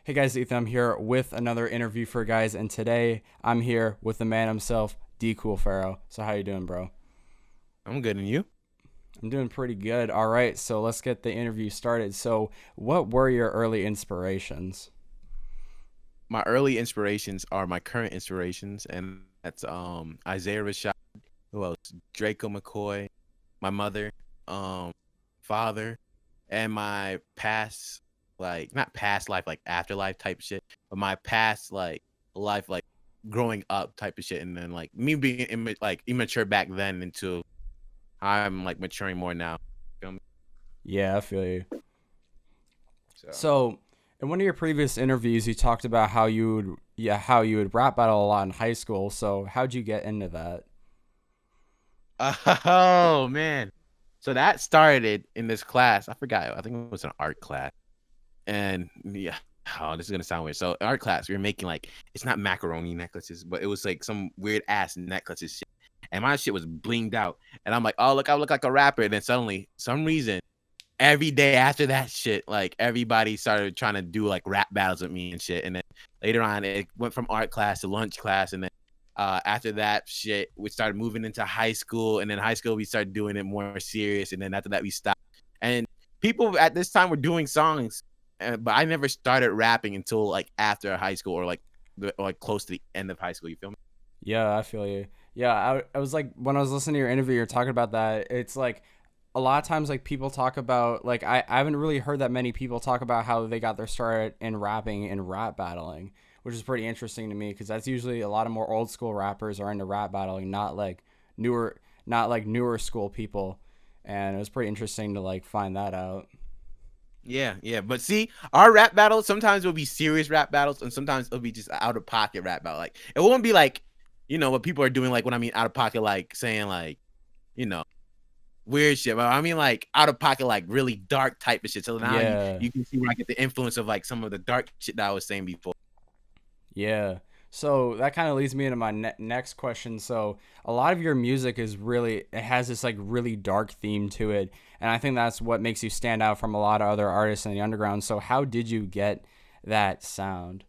Hey guys, Ethan, I'm here with another interview for guys, and today I'm here with the man himself, DKoolPharaoh. So how you doing, bro? I'm good, and you? I'm doing pretty good. All right, so let's get the interview started. So, what were your early inspirations? My early inspirations are my current inspirations, and that's Isaiah Rashad, who else? Draco McCoy, my mother, um, father, and my past, like not past life, like afterlife type shit, but my past like life, like growing up type of shit, and then like me being like immature back then into how I'm like maturing more now. Feel me? Yeah, I feel you. So. So, in one of your previous interviews, you talked about how you would rap battle a lot in high school. So, how'd you get into that? Oh man. So that started in this class. I forgot. I think it was an art class. And yeah, oh, this is gonna sound weird. So in art class, we were making like it's not macaroni necklaces, but it was like some weird ass necklaces shit. And my shit was blinged out. And I'm like, oh look, I look like a rapper. And then suddenly, some reason, every day after that shit, like everybody started trying to do like rap battles with me and shit. And then later on, it went from art class to lunch class, and then after that shit, we started moving into high school, and then high school we started doing it more serious, and then after that we stopped. And people at this time were doing songs, but I never started rapping until like after high school or like close to the end of high school. You feel me? Yeah, I feel you. Yeah, I was like, when I was listening to your interview, you're talking about that. It's like a lot of times, like people talk about, like, I haven't really heard that many people talk about how they got their start in rapping and rap battling, which is pretty interesting to me because that's usually a lot of more old school rappers are into rap battling, newer, not like newer school people. And it was pretty interesting to like find that out. Yeah, yeah. But see, our rap battles sometimes will be serious rap battles, and sometimes it'll be just out of pocket rap battle. Like it won't be like, what people are doing. Like when I mean out of pocket, like saying like, you know, weird shit. But I mean like out of pocket, like really dark type of shit. So now you Yeah. you can see where I get the influence of like some of the dark shit that I was saying before. Yeah. So that kind of leads me into my next question. So a lot of your music is really, it has this like really dark theme to it, and I think that's what makes you stand out from a lot of other artists in the underground. So how did you get that sound?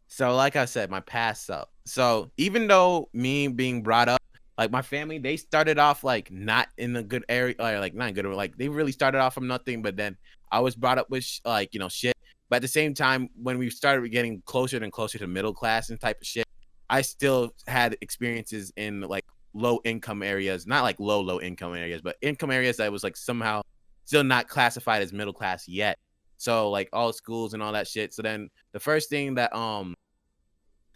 So like I said, my past self. So even though me being brought up, like my family, they started off like not in a good area, or like not good, like they really started off from nothing. But then I was brought up with like shit. But at the same time, when we started getting closer and closer to middle class and type of shit, I still had experiences in like low income areas, not like low income areas, but income areas that was like somehow still not classified as middle class yet. So like all schools and all that shit. So then the first thing that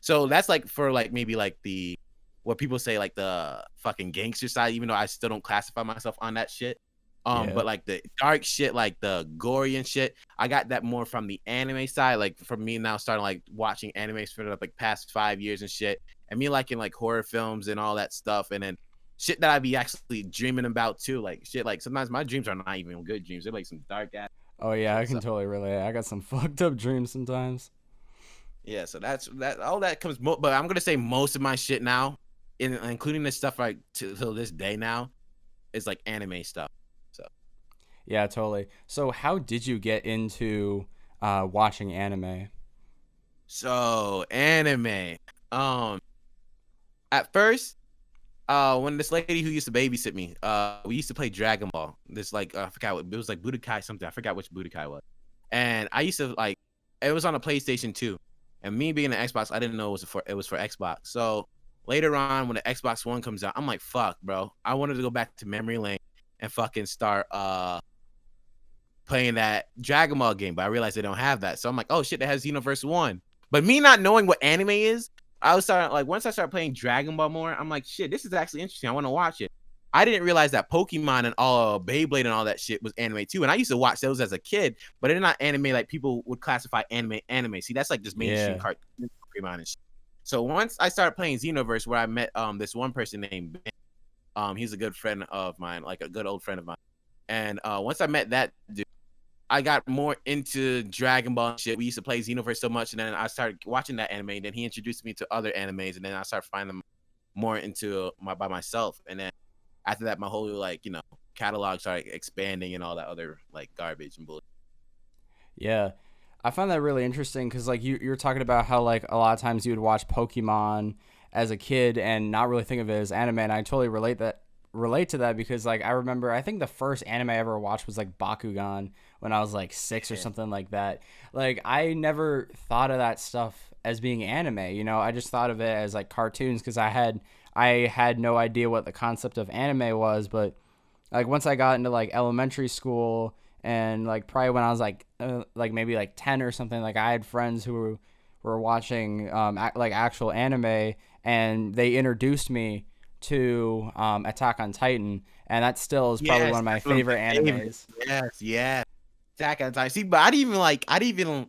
so that's like for like maybe like the what people say like the fucking gangster side, even though I still don't classify myself on that shit. Yeah. But like the dark shit, like the gory and shit, I got that more from the anime side. Like from me now starting like watching animes for the like past 5 years and shit, and me liking like horror films and all that stuff, and then shit that I be actually dreaming about too. Like shit, like sometimes my dreams are not even good dreams. They're like some dark ass Oh yeah, I shit. can So totally relate. I got some fucked up dreams sometimes. yeah, so that's that. All that comes, but I'm gonna say most of my shit now, including this stuff right till this day now, is like anime stuff. So, Yeah, totally. So how did you get into watching anime? so anime. Um, at first, when this lady who used to babysit me, we used to play Dragon Ball. This like I forgot what it was like Budokai something. I forgot which Budokai was, and I used to like it was on a PlayStation 2, and me being an Xbox, I didn't know it was for Xbox. So later on, when the Xbox One comes out, I'm like, fuck, bro, I wanted to go back to memory lane and fucking start playing that Dragon Ball game, but I realized they don't have that. So I'm like, oh shit, that has Xenoverse 1. But me not knowing what anime is, I was starting like once I started playing Dragon Ball more, I'm like, shit, this is actually interesting. I want to watch it. I didn't realize that Pokemon and all Beyblade and all that shit was anime too. And I used to watch those as a kid, but they're not anime like people would classify anime. See, that's like just mainstream Yeah. cartoon Pokemon and shit. So once I started playing Xenoverse, where I met this one person named Ben, he's a good friend of mine, like a good old friend of mine. And once I met that dude, I got more into Dragon Ball and shit. We used to play Xenoverse so much, and then I started watching that anime. And then he introduced me to other animes, and then I started finding them more into by myself. And then after that, my whole like catalog started expanding and all that other like garbage and bullshit. Yeah. I find that really interesting because like you're talking about how like a lot of times you would watch Pokemon as a kid and not really think of it as anime, and I totally relate to that because like I remember I think the first anime I ever watched was like Bakugan when I was like 6 or Yeah. something like that. Like I never thought of that stuff as being anime, you know. I just thought of it as like cartoons because I had no idea what the concept of anime was, but like once I got into like elementary school and like probably when I was like maybe like 10 or something, like I had friends who were watching like actual anime, and they introduced me to Attack on Titan, and that still is probably one Yes, of my that's one of favorite my favorites. animes. Yes, yes. Attack on Titan. See, but I didn't even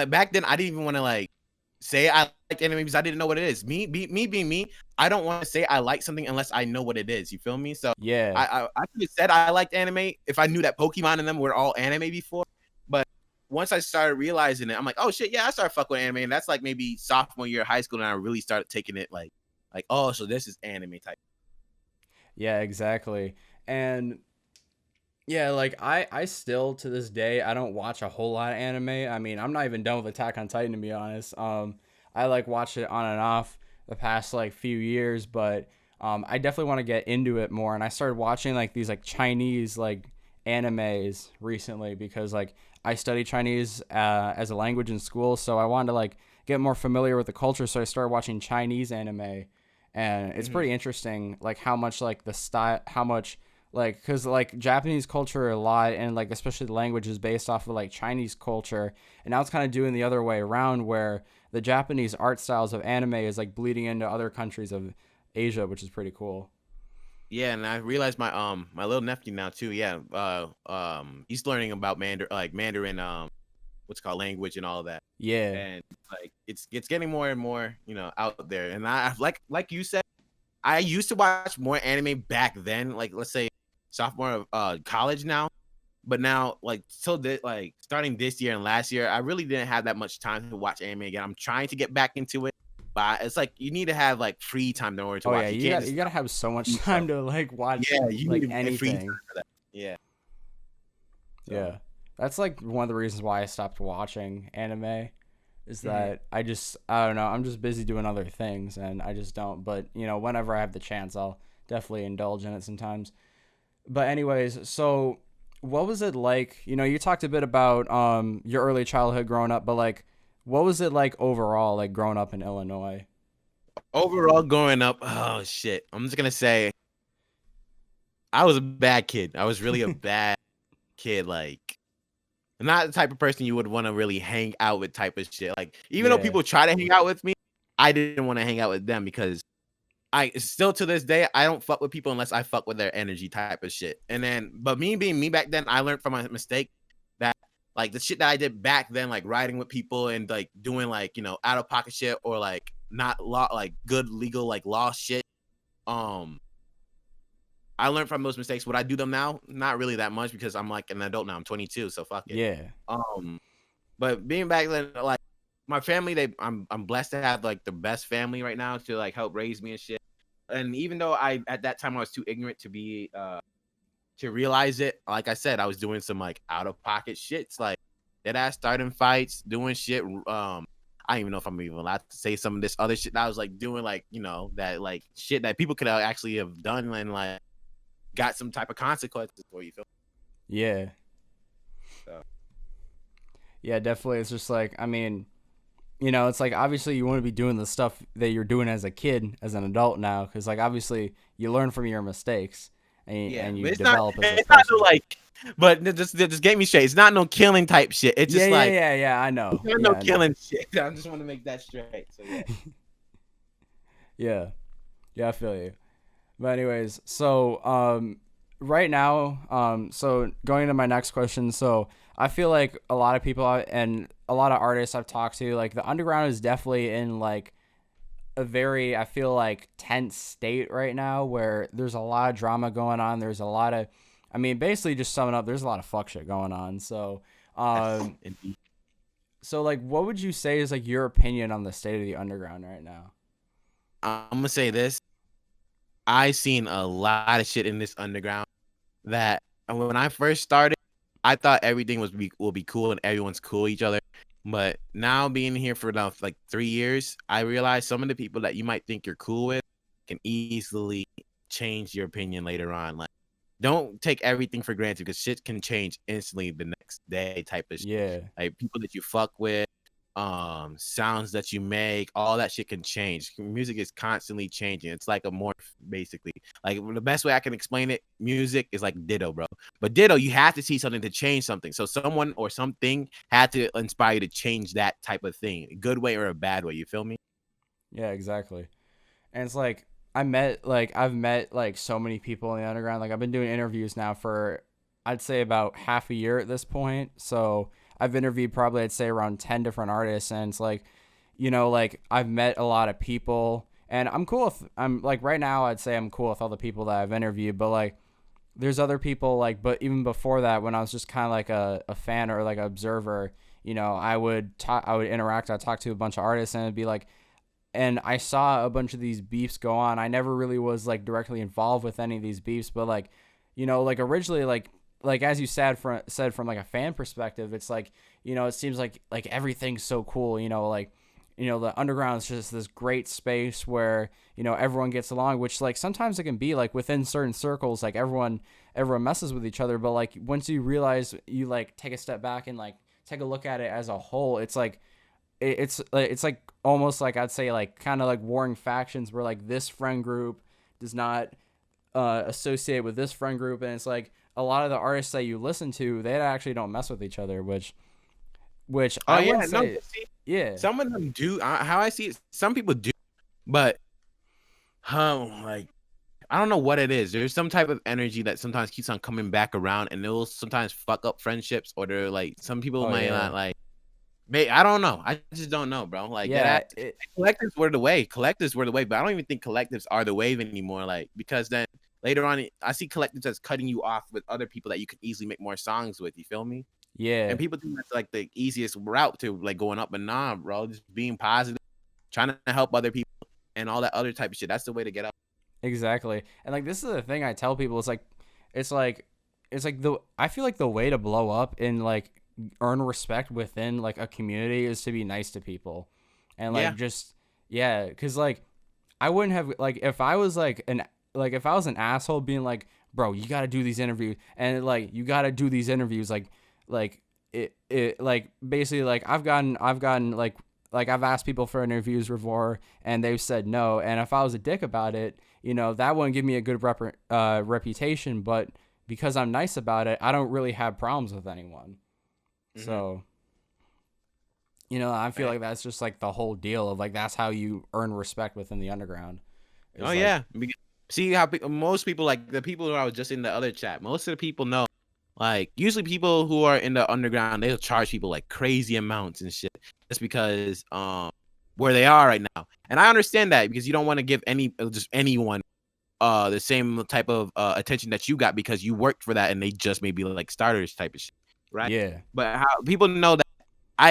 back then. I didn't even want to like say I like anime because I didn't know what it is. Me being me, I don't want to say I like something unless I know what it is. You feel me? So Yeah. I could have said I liked anime if I knew that Pokemon and them were all anime before. But once I started realizing it, I'm like, oh shit, yeah, I started fucking with anime, and that's like maybe sophomore year of high school, and I really started taking it like oh, so this is anime type. Yeah, exactly. And yeah, like I still to this day I don't watch a whole lot of anime. I mean, I'm not even done with Attack on Titan to be honest. I like watched it on and off the past like few years, but I definitely want to get into it more. And I started watching like these like Chinese like animes recently because like I study Chinese as a language in school, so I wanted to like get more familiar with the culture. So I started watching Chinese anime, and it's Mm-hmm. pretty interesting like how much like the style, how much like because like Japanese culture a lot and like especially the language is based off of like Chinese culture, and now it's kind of doing the other way around where the Japanese art styles of anime is like bleeding into other countries of Asia, which is pretty cool. Yeah, and I realized my little nephew now too. Yeah, he's learning about Mandarin what's it called language and all of that. Yeah. And like it's getting more and more out there. And I like you said, I used to watch more anime back then, like let's say sophomore of college now. But now like till this like starting this year and last year, I really didn't have that much time to watch anime again. I'm trying to get back into it, but it's like you need to have like free time in order to Oh yeah, watch. You you can't got just you got to have so much time yourself. to like watch Yeah, you like need a free time anything. for that. Yeah. So Yeah. That's like one of the reasons why I stopped watching anime is mhm. that I don't know, I'm just busy doing other things and I just don't, but you know, whenever I have the chance, I'll definitely indulge in it sometimes. But anyways, so what was it like? You know, you talked a bit about your early childhood growing up, but like what was it like overall like growing up in Illinois? Overall, growing up, oh shit, I'm just gonna say I was a bad kid. I was really a bad kid. Like, not the type of person you would want to really hang out with. Type of shit. Like, even though Yeah. people try to hang out with me, I didn't want to hang out with them because I still to this day I don't fuck with people unless I fuck with their energy type of shit. And then, but me being me back then, I learned from my mistake that like the shit that I did back then, like riding with people and like doing like out of pocket shit or like not law like good legal like law shit. Um, I learned from those mistakes. Would I do them now? Not really that much because I'm like an adult now. I'm 22, so fuck it. Yeah. Um, but being back then, like my family, I'm blessed to have like the best family right now to like help raise me and shit. And even though I at that time I was too ignorant to be to realize it, like I said, I was doing some like out of pocket shits, like dead ass starting fights, doing shit. I don't even know if I'm even allowed to say some of this other shit that I was like doing, like that like shit that people could actually have done and like got some type of consequences for you. Feel Yeah. so. Yeah, definitely. It's just like, I mean, you know, it's like obviously you want to be doing the stuff that you're doing as a kid, as an adult now, because like obviously you learn from your mistakes Yeah, and you but it's not develop as a it's not no person. like but just get me straight. It's not no killing type shit. It's Yeah, just yeah, like yeah, yeah. I it's know. not Yeah, no I know. killing shit. I just want to make that straight. So yeah. Yeah, yeah, I feel you. But anyways, so right now, so going into my next question, so I feel like a lot of people and a lot of artists I've talked to, like the underground is definitely in like a very I feel like tense state right now where there's a lot of drama going on. There's a lot of I mean basically just summing up, there's a lot of fuck shit going on. So Yes, indeed. so like what would you say is like your opinion on the state of the underground right now? I'm gonna say this. I seen a lot of shit in this underground that when I first started, I thought everything will be cool and everyone's cool with each other. But now being here for now like 3 years, I realize some of the people that you might think you're cool with can easily change your opinion later on. Like, don't take everything for granted because shit can change instantly the next day type of shit. Yeah. Like people that you fuck with, sounds that you make, all that shit can change. Music is constantly changing. It's like a morph, basically. Like the best way I can explain it, music is like ditto, bro. But ditto, you have to see something to change something. So someone or something had to inspire you to change that type of thing, a good way or a bad way. You feel me? Yeah, exactly. And it's like I've met like so many people in the underground. Like I've been doing interviews now for I'd say about half a year at this point. So I've interviewed probably I'd say around 10 different artists, and it's like, like I've met a lot of people, and I'm cool with I'm like right now I'd say I'm cool with all the people that I've interviewed, but like there's other people like but even before that when I was just kind of like a fan or like an observer, I would interact, I'd talk to a bunch of artists, and it'd be like, and I saw a bunch of these beefs go on. I never really was like directly involved with any of these beefs, but like, like originally, like as you said from like a fan perspective, it's like, it seems like everything's so cool, like, the underground is just this great space where, everyone gets along, which like sometimes it can be like within certain circles, like everyone messes with each other. But like once you realize you like take a step back and like take a look at it as a whole, it's like, it's like almost like I'd say like kind of like warring factions where like this friend group does not associate with this friend group, and it's like a lot of the artists that you listen to, they actually don't mess with each other, which Oh I yeah, wouldn't no. say. See, Yeah. some of them do. How I see it, some people do, but like I don't know what it is. There's some type of energy that sometimes keeps on coming back around, and it will sometimes fuck up friendships, or they're like some people Oh might yeah. not like. I don't know. I just don't know, bro. Like Yeah. that. Collectives were the way. Collectives were the way, but I don't even think collectives are the wave anymore. Like because then later on, I see collectives as cutting you off with other people that you could easily make more songs with. You feel me? Yeah. And people think that's like the easiest route to like going up, but nah, bro. Just being positive, trying to help other people, and all that other type of shit. That's the way to get up. Exactly. And like this is the thing I tell people. It's like it's like the I feel like the way to blow up and like earn respect within like a community is to be nice to people, and Yeah. like just yeah, because like I wouldn't have like if I was if I was an asshole being like, bro, you got to do these interviews, and like you got to do these interviews like it like basically like I've gotten like I've asked people for interviews before and they've said no, and if I was a dick about it, that wouldn't give me a good reputation, but because I'm nice about it, I don't really have problems with anyone. Mm-hmm. So, I feel Right. like that's just like the whole deal of like that's how you earn respect within the underground. Oh Is like, yeah. See how most people, like the people who I was just in the other chat, most of the people know. Like usually people who are in the underground, they'll charge people like crazy amounts and shit just because where they are right now. And I understand that because you don't want to give just anyone the same type of attention that you got because you worked for that and they just maybe like starters type of shit, right? yeah, But how people know that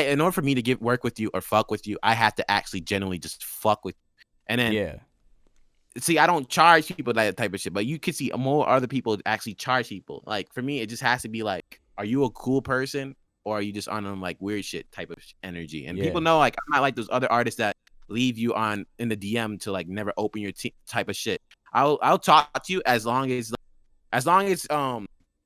in order for me to get work with you or fuck with you, I have to actually genuinely just fuck with you. And then yeah, see, I don't charge people that type of shit, but you can see more other people actually charge people. Like for me, it just has to be like, are you a cool person or are you just on them like weird shit type of energy? And people yeah, know like I'm not like those other artists that leave you on in the DM to like never open your type of shit. I'll talk to you as long as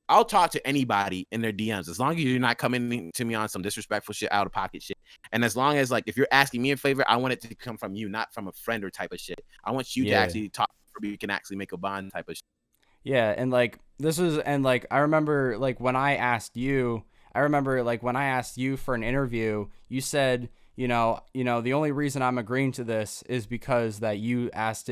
I'll talk to anybody in their DMs as long as you're not coming to me on some disrespectful shit, out of pocket shit. And as long as like if you're asking me a favor, I want it to come from you, not from a friend or type of shit. I want you to yeah. actually talk so you can actually make a bond type of shit. Yeah, and like this was and like I remember like when I asked you, for an interview, you said, the only reason I'm agreeing to this is because that you asked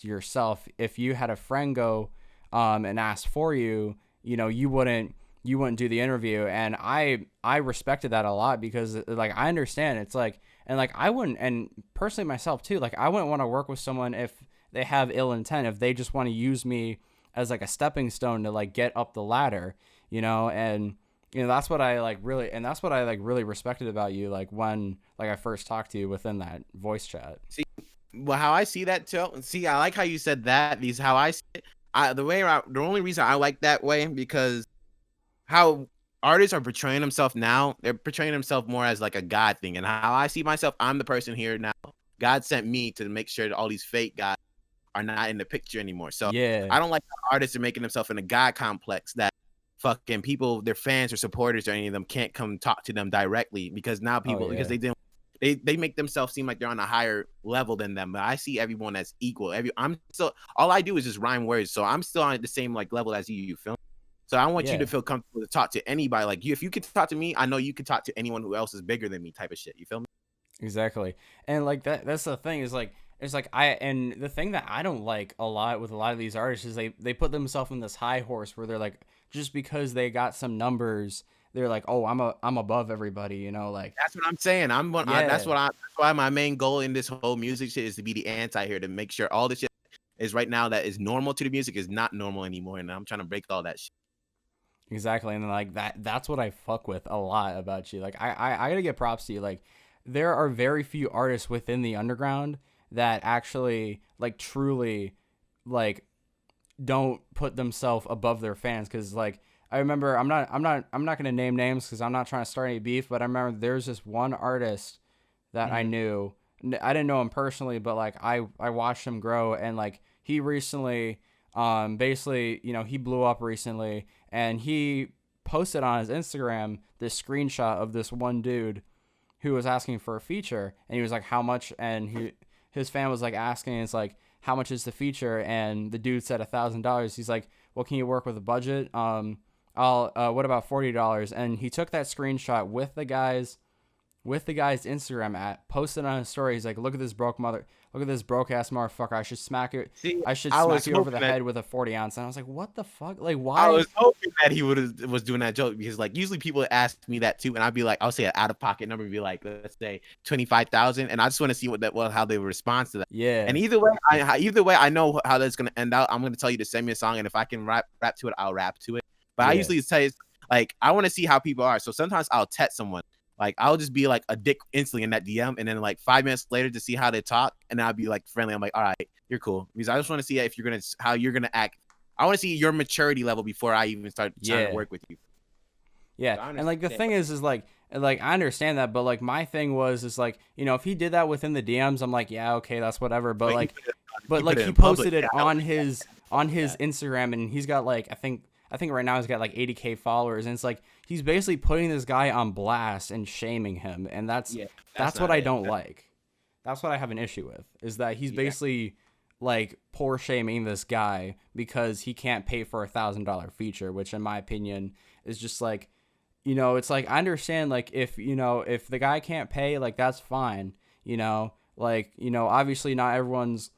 yourself if you had a friend go and ask for you, you wouldn't do the interview, and I respected that a lot because like I understand it's like and like I wouldn't, and personally myself too, like I wouldn't want to work with someone if they have ill intent, if they just want to use me as like a stepping stone to like get up the ladder, and that's what I like really, and that's what I like really respected about you, like when like I first talked to you within that voice chat. See, well, how I see that too. See, I like how you said that. How I see it. The only reason I like that way because how artists are portraying themselves now. They're portraying themselves more as like a God thing. And how I see myself, I'm the person here now. God sent me to make sure that all these fake guys are not in the picture anymore. So Yeah. I don't like how artists are making themselves in a God complex that fucking people, their fans or supporters or any of them can't come talk to them directly because now Oh people, because yeah. they make themselves seem like they're on a higher level than them. But I see everyone as equal. I'm still, all I do is just rhyme words. So I'm still on the same like level as you feel me? So I want you to Yeah. feel comfortable to talk to anybody. Like you, if you could talk to me, I know you could talk to anyone who else is bigger than me type of shit. You feel me? Exactly. And like that's the thing is like it's like I and the thing that I don't like a lot with a lot of these artists is they put themselves in this high horse where they're like just because they got some numbers, they're like, "Oh, I'm above everybody," you know, like That's what I'm saying. yeah. That's why my main goal in this whole music shit is to be the anti here, to make sure all the shit is right now that is normal to the music is not normal anymore. And I'm trying to break all that shit. Exactly. And then like that's what I fuck with a lot about you. Like I got to get props to you. Like there are very few artists within the underground that actually like truly like don't put themselves above their fans cuz like I remember I'm not going to name names cuz I'm not trying to start any beef, but I remember there's this one artist that I Mm-hmm. knew. I didn't know him personally, but like I watched him grow and like he recently basically, you know, he blew up recently and he posted on his Instagram this screenshot of this one dude who was asking for a feature and he was like how much and his fan was like asking it's like how much is the feature and the dude said $1,000. He's like, well, can you work with a budget? I'll what about $40? And he took that screenshot with the guy's Instagram at, posted on his story. He's like, look at this broke ass motherfucker. See, I should I smack was you over hoping the that head with a 40 ounce. And I was like, what the fuck? Like, I why? was hoping that he was doing that joke because like usually people ask me that too, and I'd be like, I'll say an out of pocket number, and be like, let's say 25,000, and I just want to see how they would respond to that. And Yeah, either way, I know how that's gonna end out. I'm gonna tell you to send me a song, and if I can rap to it, I'll rap to it. But I yeah, usually say like I want to see how people are. So sometimes I'll text someone. Like I'll just be like a dick instantly in that DM, and then like 5 minutes later to see how they talk, and I'll be like friendly. I'm like, all right, you're cool, because I just want to see if you're gonna how you're gonna act. I want to see your maturity level before I even start trying to yeah. work with you. Yeah, So I and like the understand. thing is like I understand that, but like my thing was is like you know if he did that within the DMs, I'm like yeah okay that's whatever. But he But put like it he in public. posted it Yeah, I don't on like his that. Instagram, and he's got like I think right now he's got like 80K followers, and it's like he's basically putting this guy on blast and shaming him, and Yeah, that's that's what not I it. don't like. That's what I have an issue with is that he's Yeah, basically like poor shaming this guy because he can't pay for $1,000 feature, which in my opinion is just like you know, it's like I understand like if you know if the guy can't pay, like that's fine. You know, obviously not everyone's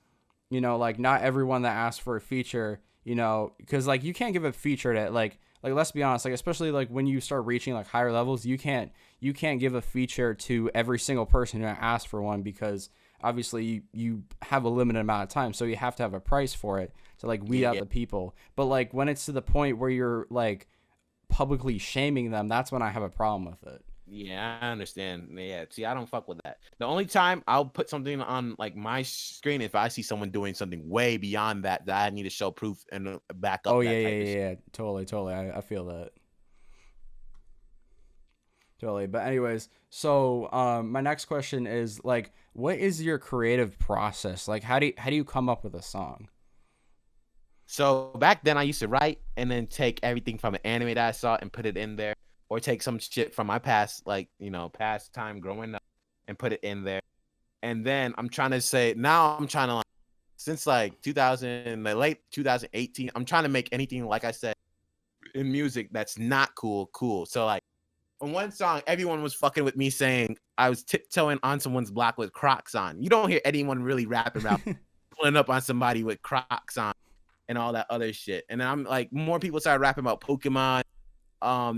you know like not everyone that asks for a feature, you know, because like you can't give a feature to like let's be honest, like especially like when you start reaching like higher levels, you can't give a feature to every single person who asks for one because obviously you have a limited amount of time, so you have to have a price for it to like weed out yeah, the people. But like when it's to the point where you're like publicly shaming them, that's when I have a problem with it. yeah. I understand. Yeah, see, I don't fuck with that. The only time I'll put something on like my screen if I see someone doing something way beyond that that I need to show proof and back Oh up yeah, that yeah, type of yeah, shit. yeah. Totally, totally. I feel that. Totally. But anyways, so my next question is like what is your creative process? Like how do you come up with a song? So back then I used to write and then take everything from an anime that I saw and put it in there, or take some shit from my past, like past time growing up, and put it in there. And then I'm trying to say now I'm trying to like since like 2000, the late 2018, I'm trying to make anything like I said in music that's not cool. So like on one song, everyone was fucking with me saying I was tiptoeing on someone's block with Crocs on. You don't hear anyone really rapping about pulling up on somebody with Crocs on and all that other shit. And then I'm like, more people started rapping about Pokemon.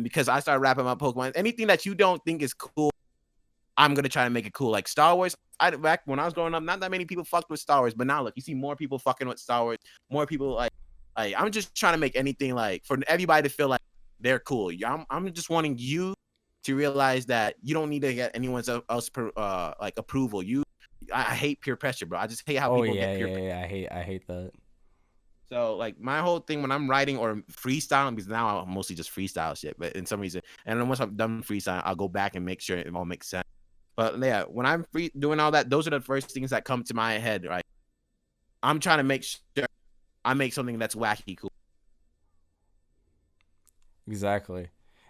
Because I started rapping about Pokemon. Anything that you don't think is cool, I'm gonna try to make it cool. Like Star Wars. Back when I was growing up, not that many people fucked with Star Wars, but now look, you see more people fucking with Star Wars. More people like I'm just trying to make anything like for everybody to feel like they're cool. I'm just wanting you to realize that you don't need to get anyone's else like approval. I hate peer pressure, bro. I just hate how Oh people yeah, get peer yeah, pressure. yeah. I hate that. So like my whole thing when I'm writing or freestyling, because now I mostly just freestyle shit, but in some reason, and then once I'm done freestyling, I'll go back and make sure it all makes sense. But yeah, when I'm doing all that, those are the first things that come to my head, right? I'm trying to make sure I make something that's wacky cool. Exactly.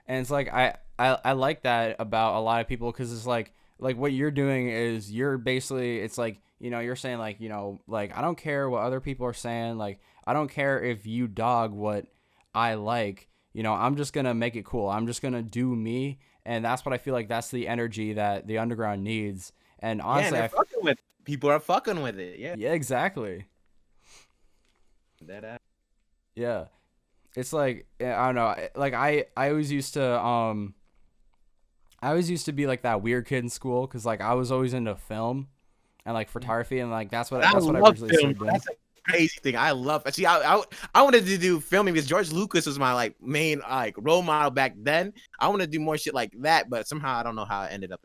And it's like I like that about a lot of people because it's like what you're doing is you're basically it's like you're saying like like I don't care what other people are saying, like I don't care if you dog what I like, I'm just gonna make it cool, I'm just gonna do me. And that's what I feel like that's the energy that the underground needs. And Yeah, and honestly they're fucking with it. People are fucking with it. Yeah. yeah, exactly. That Yeah, it's like I don't know, like I always used to I always used to be like that weird kid in school because like I was always into film and like photography, and like that's what I love originally film. started doing. That's a crazy thing. I love. See, I wanted to do filming because George Lucas was my like main like role model back then. I want to do more shit like that, but somehow I don't know how I ended up.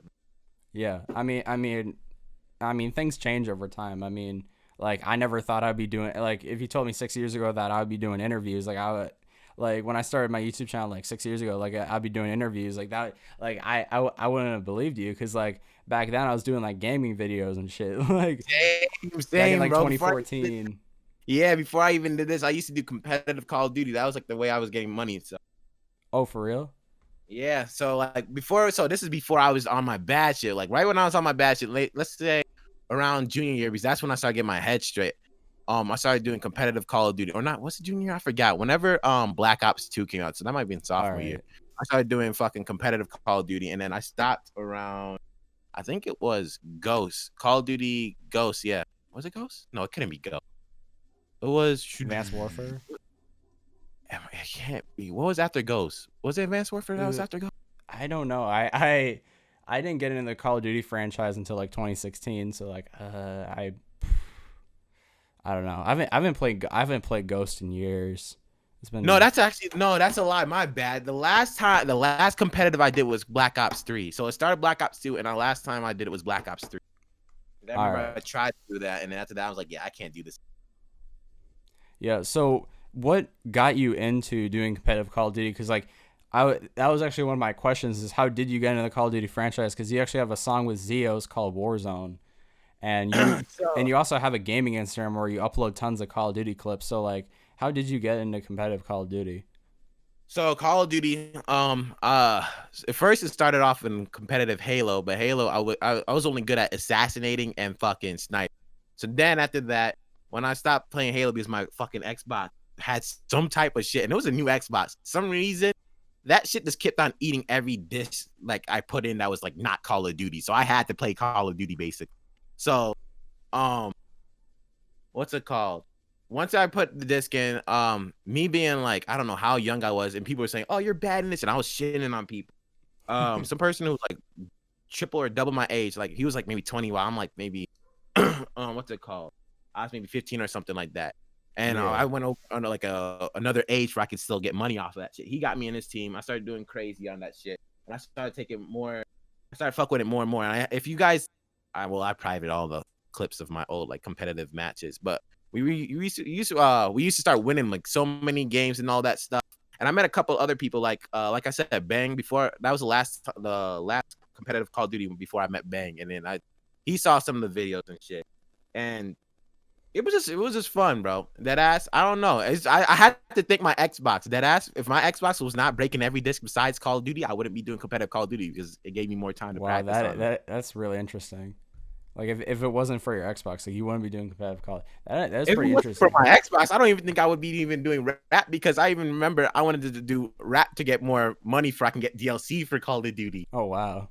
Yeah, I mean things change over time. I mean, like I never thought I'd be doing like if you told me 6 years ago that I would be doing interviews, like I would. Like when I started my YouTube channel like 6 years ago, like I'd be doing interviews like that. Like I wouldn't have believed you because like back then I was doing like gaming videos and shit. Like Same, back in like bro. 2014. Yeah, before I even did this, I used to do competitive Call of Duty. That was like the way I was getting money. So Oh, for real? yeah, so like before, so this is before I was on my bad shit. Like right when I was on my bad shit, let's say around junior year, because that's when I started getting my head straight. I started doing competitive Call of Duty, or not? What's the junior year? I forgot. Whenever Black Ops 2 came out, so that might be in All sophomore year. right. I started doing fucking competitive Call of Duty, and then I stopped around. I think it was Ghost, Call of Duty Ghost. Yeah, was it Ghost? No, it couldn't be Ghost. It was Advanced Warfare. It can't be. What was after Ghost? Was it Advanced Warfare that was after Ghost? I don't know. I didn't get into the Call of Duty franchise until like 2016. So like I don't know. I haven't played Ghost in years. It's been No, that's actually no, that's a lie. My bad. The last competitive I did was Black Ops 3. So it started Black Ops 2, and the last time I did it was Black Ops 3. I remember right. I tried to do that, and then after that I was like, yeah, I can't do this. Yeah. So what got you into doing competitive Call of Duty? Because like that was actually one of my questions is how did you get into the Call of Duty franchise? Because you actually have a song with Zios called Warzone, and you and you also have a gaming Instagram where you upload tons of Call of Duty clips. So like, how did you get into competitive Call of Duty? So Call of Duty, at first it started off in competitive Halo, but Halo I was only good at assassinating and fucking snipe. So then after that, when I stopped playing Halo because my fucking Xbox had some type of shit, and it was a new Xbox, for some reason that shit just kept on eating every dish like I put in that was like not Call of Duty. So I had to play Call of Duty basic. So what's it called? Once I put the disc in, me being like, I don't know how young I was, and people were saying, "Oh, you're bad in this," and I was shitting on people. Some person who was like triple or double my age, like he was like maybe 20, while I'm like maybe, what's it called? I was maybe 15 or something like that. And Yeah. I went over on like another age where I could still get money off of that shit. He got me in his team. I started doing crazy on that shit, and I started taking more. I started fucking with it more and more. And if you guys, I private all the clips of my old like competitive matches, but we used to start winning like so many games and all that stuff. And I met a couple other people like I said, Bang. Before that was the last competitive Call of Duty before I met Bang, and then he saw some of the videos and shit, and it was just fun, bro. That ass, I don't know. I had to think my Xbox. That ass, if my Xbox was not breaking every disc besides Call of Duty, I wouldn't be doing competitive Call of Duty because it gave me more time to Wow, practice on it. that's really interesting. Like if it wasn't for your Xbox, like you wouldn't be doing competitive Call. That's If it pretty wasn't for interesting. my Xbox, I don't even think I would be even doing rap because I even remember I wanted to do rap to get more money for I can get DLC for Call of Duty. Oh wow.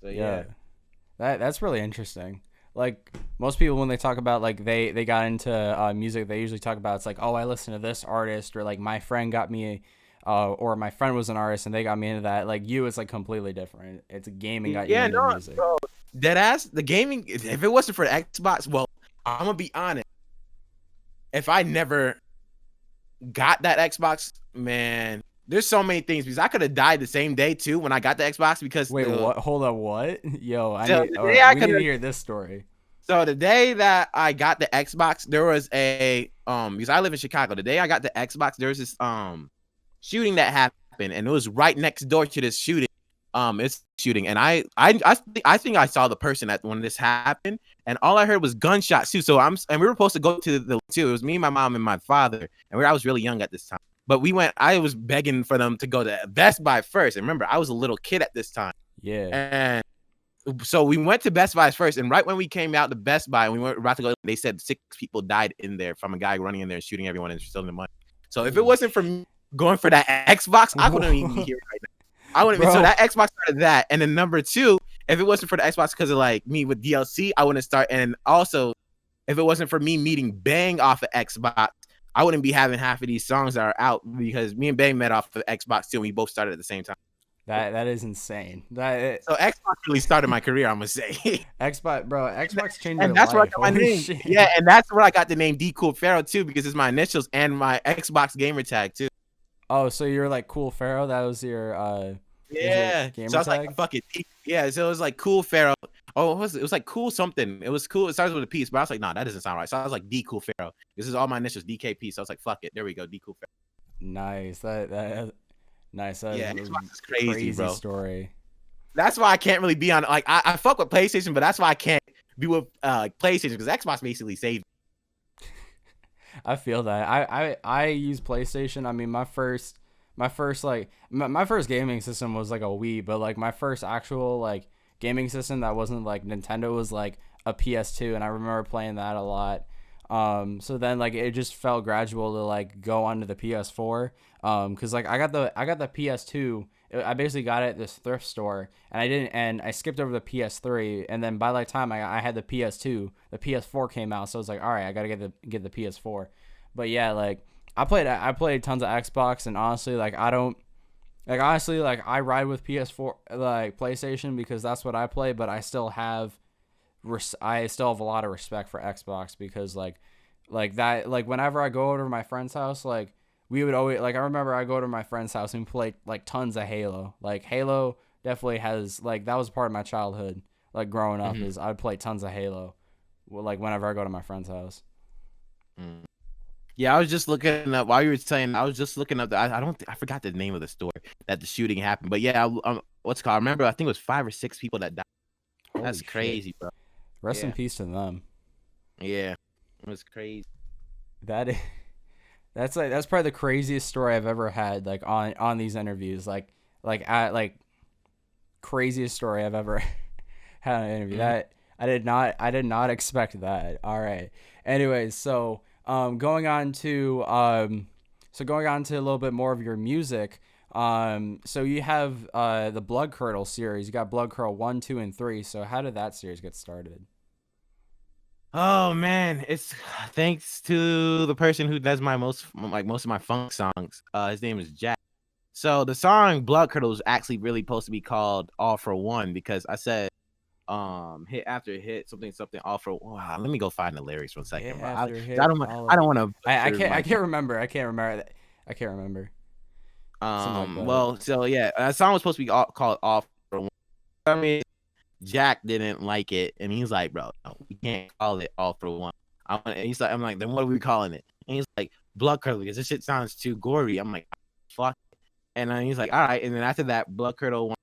So Yeah. yeah. That's really interesting. Like most people when they talk about like they got into music, they usually talk about it's like, oh, I listen to this artist, or like my friend got me or my friend was an artist and they got me into that. Like you, it's like completely different. It's gaming got you Yeah, into no, music. bro. Dead ass, the gaming, if it wasn't for Xbox, well, I'm gonna be honest. If I never got that Xbox, man, there's so many things because I could have died the same day too when I got the Xbox because Wait, what? Hold on, what? Yo, so all the day right, I we need could to hear this story. so the day that I got the Xbox, there was a because I live in Chicago. The day I got the Xbox, there was this shooting that happened, and it was right next door to this shooting. It's shooting, and I think I saw the person that when this happened, and all I heard was gunshots too. And we were supposed to go to the too. It was me, my mom, and my father, and I was really young at this time. But we went. I was begging for them to go to Best Buy first. And remember, I was a little kid at this time. Yeah. And so we went to Best Buy first, and right when we came out to Best Buy and we were about to go, they said 6 people died in there from a guy running in there and shooting everyone and stealing the money. So if it wasn't for me going for that Xbox, I wouldn't even be here right now. I wouldn't. So that Xbox started that, and then number 2, if it wasn't for the Xbox because of like me with DLC, I wouldn't start. And also, if it wasn't for me meeting Bang off of Xbox, I wouldn't be having half of these songs that are out because me and Bang met off of Xbox too, and we both started at the same time. That is insane. So Xbox really started my career, I'm gonna say. Xbox changed and your that's life. where I got my name. Shit. Yeah, and that's where I got the name DKoolPharaoh too, because it's my initials and my Xbox gamer tag too. Oh, so you're like Cool Pharaoh? That was your gamer So I was tag? like, fuck it. Yeah, so it was like KoolPharaoh. Oh, it was like cool something. It was cool. It starts with a piece, but I was like, nah, that doesn't sound right. So I was like DKoolPharaoh. This is all my initials, DKP. So I was like, fuck it. There we go, DKoolPharaoh. Nice. Nice. Yeah, Xbox is crazy, bro. Story. That's why I can't really be on. Like, I fuck with PlayStation, but that's why I can't be with PlayStation because Xbox basically saved me. I feel that. I use PlayStation. I mean, my first gaming system was like a Wii, but like my first actual like gaming system that wasn't like Nintendo was like a PS2, and I remember playing that a lot. So then like it just felt gradual to like go onto the PS4. Cause like I got the PS2. I basically got it at this thrift store, and I skipped over the PS3. And then by the time I had the PS2, the PS4 came out. So I was like, all right, I gotta get the PS4. But yeah, like I played tons of Xbox, and honestly, like I ride with PS4 like PlayStation because that's what I play. But I still have a lot of respect for Xbox because like that, like whenever I go over to my friend's house, like we would always, like I remember I go to my friend's house and play like tons of Halo. Like Halo definitely has, like, that was part of my childhood, like growing up, is I'd play tons of Halo, like whenever I go to my friend's house. Yeah, I was just looking up while you were saying. I was just looking up. I forgot the name of the store that the shooting happened. But yeah, what's it called? I remember. I think it was 5 or 6 people that died. That's Holy crazy, shit. bro. Rest in peace to them. Yeah, it was crazy. That's probably the craziest story I've ever had, like on these interviews. Like craziest story I've ever had on an interview. That I did not expect that. All right. Anyways, so going on to a little bit more of your music. So you have the Blood Curdle series. You got Blood Curdle 1, 2, and 3. So how did that series get started? Oh man, it's thanks to the person who does most of my funk songs. His name is Jack. So the song Blood Curdle is actually really supposed to be called All for One because I said hit after hit something all for. Wow, let me go find the lyrics for a second. I don't want to. I can't remember. Well, so yeah, that song was supposed to be called All for One. I mean, Jack didn't like it, and he's like, "Bro, no, we can't call it All for One." I'm like, then what are we calling it? And he's like, Blood Curdle, because this shit sounds too gory. I'm like, fuck. And then he's like, all right. And then after that, Blood Curdle 1.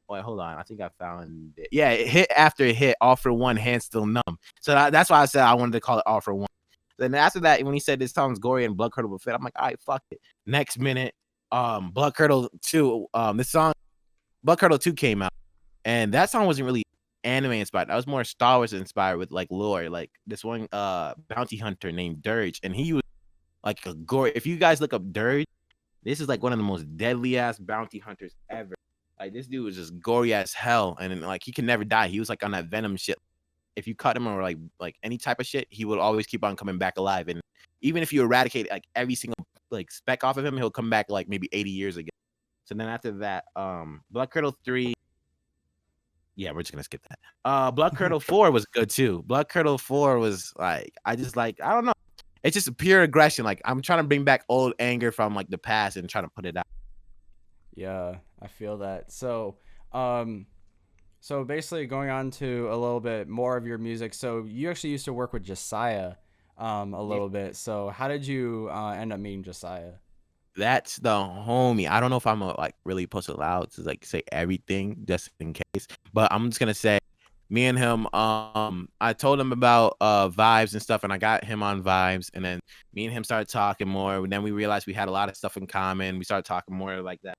Wait, hold on. I think I found it. Yeah, it hit after hit, All for One, hands still numb. So that's why I said I wanted to call it All for One. Then after that, when he said this song's gory and Blood Curdle will fit, I'm like, all right, fuck it. Next minute, Blood Curdle 2, this song, Blood Curdle 2 came out, and that song wasn't really anime inspired. That was more Star Wars inspired with like lore. Like this one bounty hunter named Dirge, and he was like a gory. If you guys look up Dirge, this is like one of the most deadly ass bounty hunters ever. Like this dude was just gory as hell, and then, like he can never die. He was like on that venom shit. If you cut him or like any type of shit, he would always keep on coming back alive. And even if you eradicate like every single like speck off of him, he'll come back like maybe 80 years ago. So then after that, Blood Curdle 3. Yeah, we're just gonna skip that. Blood Curdle 4 was good too. Blood Curdle 4 was like, I don't know. It's just pure aggression. Like I'm trying to bring back old anger from like the past and trying to put it out. Yeah, I feel that. So, basically going on to a little bit more of your music. So you actually used to work with Jasiah. a Yeah. little bit. So how did you end up meeting Jasiah? That's the homie. I don't know if I'm like really supposed to allow to like say everything just in case, but I'm just gonna say me and him. I told him about vibes and stuff, and I got him on vibes, and then me and him started talking more. And then we realized we had a lot of stuff in common. We started talking more like that,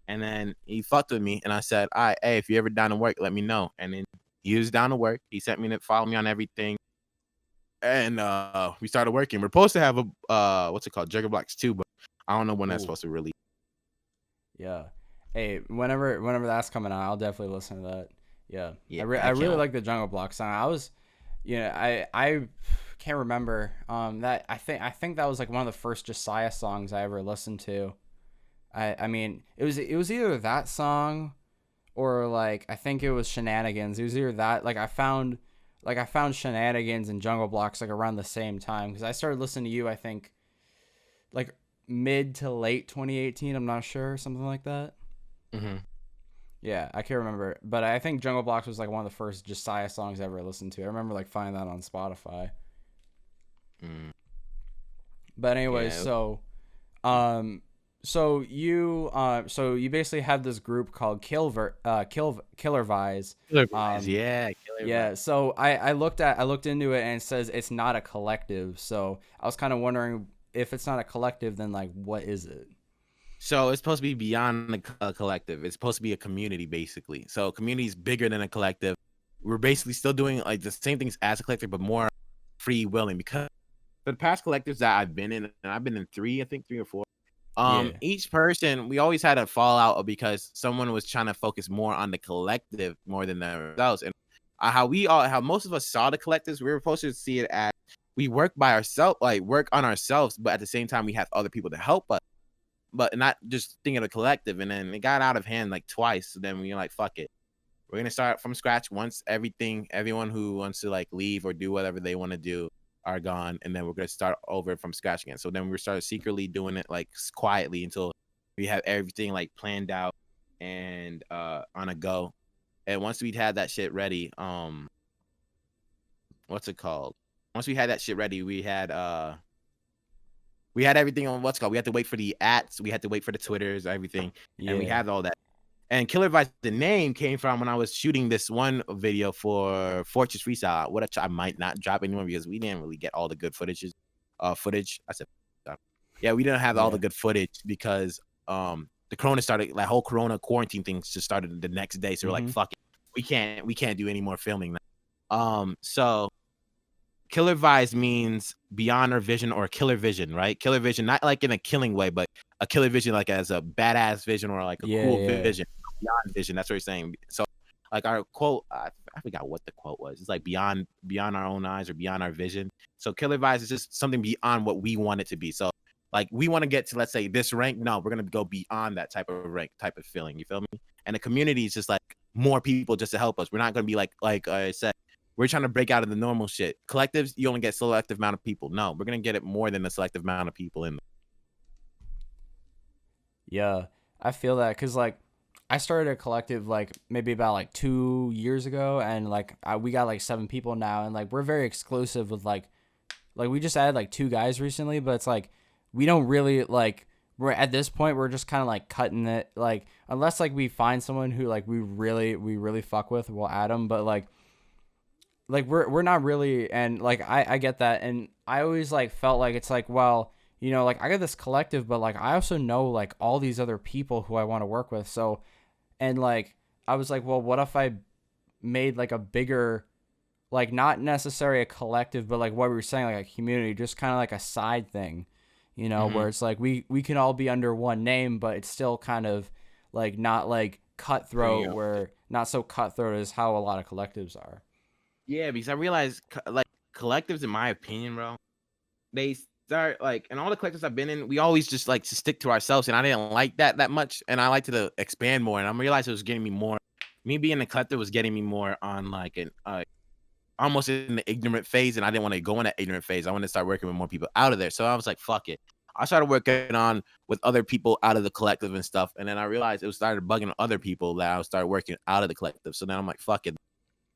and then he fucked with me, and I said, "All right, hey, if you're ever down to work, let me know." And then he was down to work. He sent me to follow me on everything, and we started working. We're supposed to have a what's it called, Jugger Blocks 2, but I don't know when that's Ooh, supposed to release. yeah. Hey, whenever that's coming out, I'll definitely listen to that. Yeah, Yeah, I I really can't. like the Jungle Block song. I was, I can't remember that I think that was like one of the first Josiah songs I ever listened to. I mean it was either that song or like I think it was Shenanigans. It was either that I found Shenanigans and Jungle Blocks like around the same time because I started listening to you I think like mid to late 2018. I'm not sure, something like that. Mm-hmm. Yeah, I can't remember, but I think Jungle Blocks was like one of the first Josiah songs I ever listened to. I remember like finding that on Spotify. Mm. But anyways, Yeah. um, so you basically have this group called Killer Vise. Killer Vibes, Um, yeah, Killer Vibes. yeah. So I looked into it and it says it's not a collective. So I was kind of wondering if it's not a collective, then like what is it? So it's supposed to be beyond a collective. It's supposed to be a community, basically. So community is bigger than a collective. We're basically still doing like the same things as a collective, but more free willing. Because for the past collectives that I've been in, and I've been in three, I think 3 or 4. Yeah. Each person, we always had a fallout because someone was trying to focus more on the collective more than themselves. And how most of us saw the collectives, we were supposed to see it as we work by ourselves, like work on ourselves, but at the same time we have other people to help us, but not just thinking of the collective. And then it got out of hand like twice. So then we were like, fuck it. We're gonna start from scratch once everyone who wants to like leave or do whatever they want to do are gone, and then we're gonna start over from scratch again. So then we started secretly doing it like quietly until we have everything like planned out and on a go. And once we had that shit ready, what's it called? Once we had that shit ready, we had everything on what's called. We had to wait for the ads, we had to wait for the Twitters, everything, and we Yeah. had all that. And Killer Vice, the name came from when I was shooting this one video for Fortress Freestyle. I might not drop anymore because we didn't really get all the good footage. I said, yeah, we didn't have all the Yeah. good footage because the Corona started, like whole Corona quarantine thing just started the next day. So we're like, Mhm. fuck it, we can't do any more filming now. So Killer Vice means beyond our vision or killer vision, right? Killer vision, not like in a killing way, but a killer vision, like as a badass vision or like a Yeah. cool Yeah. vision, beyond vision. That's what you're saying. So, like our quote, I forgot what the quote was. It's like beyond our own eyes or beyond our vision. So, Killer Vice is just something beyond what we want it to be. So, like we want to get to, let's say, this rank. No, we're gonna go beyond that type of rank, type of feeling. You feel me? And the community is just like more people just to help us. We're not gonna be like I said, we're trying to break out of the normal shit. Collectives, you only get selective amount of people. No, we're gonna get it more than the selective amount of people in. Yeah, I feel that because like I started a collective like maybe about like 2 years ago, and like we got like 7 people now, and like we're very exclusive with like we just added like 2 guys recently, but it's like we don't really like we're at this point we're just kind of like cutting it like unless like we find someone who like we really fuck with, we'll add them, but like we're not really, and like I get that, and I always like felt like it's like, well, like I got this collective, but like I also know like all these other people who I want to work with. So, and like I was like, well, what if I made like a bigger, like not necessarily a collective, but like what we were saying, like a community, just kind of like a side thing, Mm-hmm. where it's like we can all be under one name, but it's still kind of like not like cutthroat, where not so cutthroat as how a lot of collectives are. Yeah, because I realized like collectives, in my opinion, bro, they start like, and all the collectives I've been in, we always just like to stick to ourselves, and I didn't like that much, and I like to expand more, and I realized it was getting me more. Me being a collective was getting me more on like an almost in the ignorant phase, and I didn't want to go in that ignorant phase. I wanted to start working with more people out of there. So I was like, fuck it. I started working on with other people out of the collective and stuff, and then I realized it was started bugging other people that I would start working out of the collective. So then I'm like, fuck it.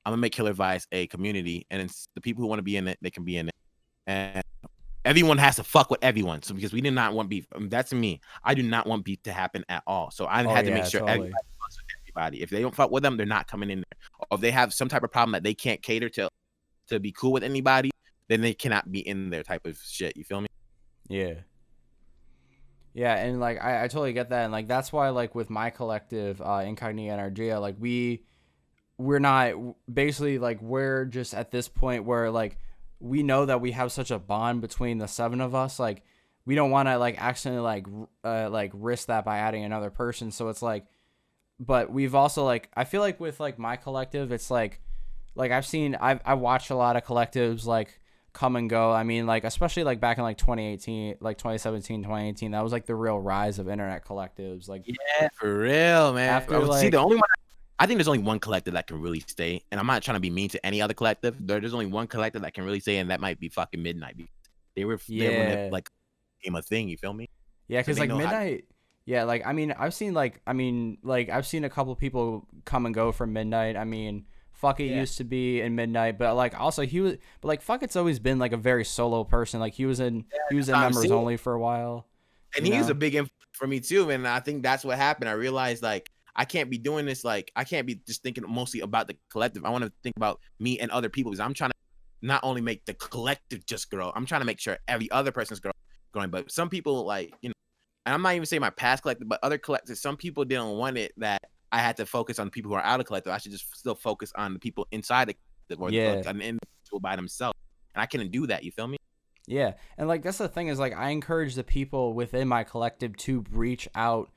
I'm gonna make Killer Vice a community, and it's the people who want to be in it, they can be in it. And everyone has to fuck with everyone. So because we did not want beef, that's me. I do not want beef to happen at all. So I Oh had to make yeah, sure totally. everybody fucks with everybody. If they don't fuck with them, they're not coming in there. Or if they have some type of problem that they can't cater to be cool with anybody, then they cannot be in there type of shit. You feel me? Yeah. Yeah, and like I totally get that, and like that's why like with my collective, Incognita Energia, like we're not basically like we're just at this point where like we know that we have such a bond between the seven of us, like we don't want to like accidentally like risk that by adding another person. So it's like, but we've also like I feel like with like my collective, it's like I've watched a lot of collectives like come and go. I mean, like especially like back in like 2018, like 2017, 2018, that was like the real rise of internet collectives. Like Yeah, for real, man. after See, the like only one I think there's only one collective that can really stay, and I'm not trying to be mean to any other collective. There's only one collective that can really stay, and that might be fucking Midnight. They were there when it yeah. like became a thing. You feel me? Yeah, So because they like know how. Midnight, yeah, like I've seen a couple people come and go from Midnight. I mean, fuck it Yeah, used to be in Midnight, but like also but like fuck it's always been like a very solo person. Like he was that's in what I'm members saying. only for a while, And you he's a know. big influence for me too. And I think that's what happened. I realized like I can't be doing this. Like I can't be just thinking mostly about the collective. I want to think about me and other people because I'm trying to not only make the collective just grow. I'm trying to make sure every other person's growing. But some people like and I'm not even saying my past collective, but other collectives. Some people didn't want it that I had to focus on the people who are out of collective. I should just still focus on the people inside the collective or Yeah. an individual by themselves. And I couldn't do that. You feel me? Yeah. And like that's the thing is like I encourage the people within my collective to reach out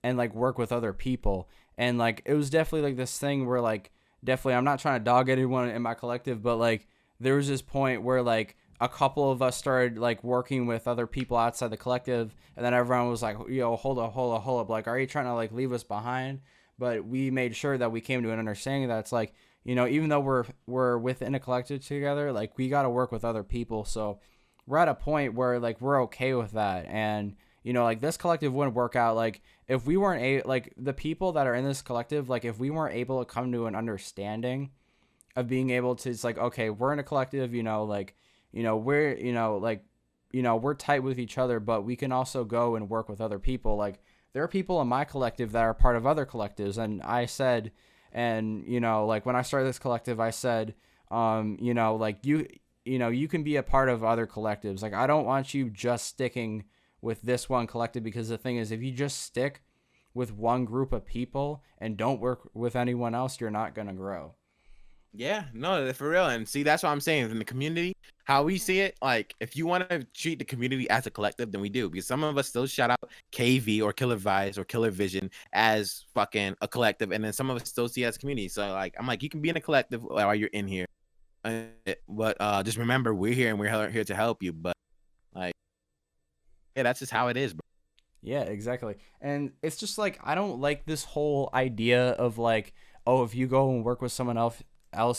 and like work with other people. And like it was definitely like this thing where like definitely I'm not trying to dog anyone in my collective, but like there was this point where like a couple of us started like working with other people outside the collective, and then everyone was like, yo, hold up, like are you trying to like leave us behind? But we made sure that we came to an understanding that it's like, even though we're within a collective together, like we got to work with other people. So we're at a point where like we're okay with that. And like this collective wouldn't work out like if we weren't like the people that are in this collective, like if we weren't able to come to an understanding of being able to, it's like, okay, we're in a collective, like we're like we're tight with each other, but we can also go and work with other people. Like there are people in my collective that are part of other collectives, and I said, and like when I started this collective, I said, like you can be a part of other collectives. Like I don't want you just sticking with this one collective, because the thing is, if you just stick with one group of people and don't work with anyone else, you're not gonna grow. Yeah, no, for real. And see, that's what I'm saying. In the community, how we see it, like if you want to treat the community as a collective, then we do. Because some of us still shout out KV or Killer Vise or Killer Vision as fucking a collective, and then some of us still see it as a community. So like, I'm like, you can be in a collective while you're in here, but just remember, we're here and we're here to help you. But like, yeah, that's just how it is, bro. Yeah, exactly. And it's just like I don't like this whole idea of like, oh, if you go and work with someone else,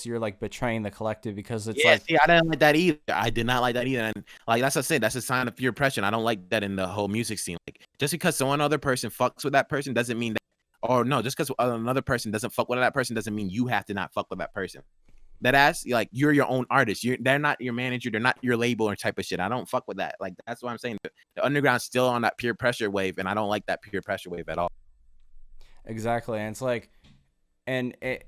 you're like betraying the collective, because it's Yeah, like, see, I didn't like that either. I did not like that either. And like that's what I said, that's a sign of peer pressure. And I don't like that in the whole music scene. Like just because someone other person fucks with that person doesn't mean that, or no, just because another person doesn't fuck with that person doesn't mean you have to not fuck with that person. That ass, like you're your own artist. They're not your manager. They're not your label or type of shit. I don't fuck with that. Like that's what I'm saying. The underground's still on that peer pressure wave, and I don't like that peer pressure wave at all. exactly. And it's like, and I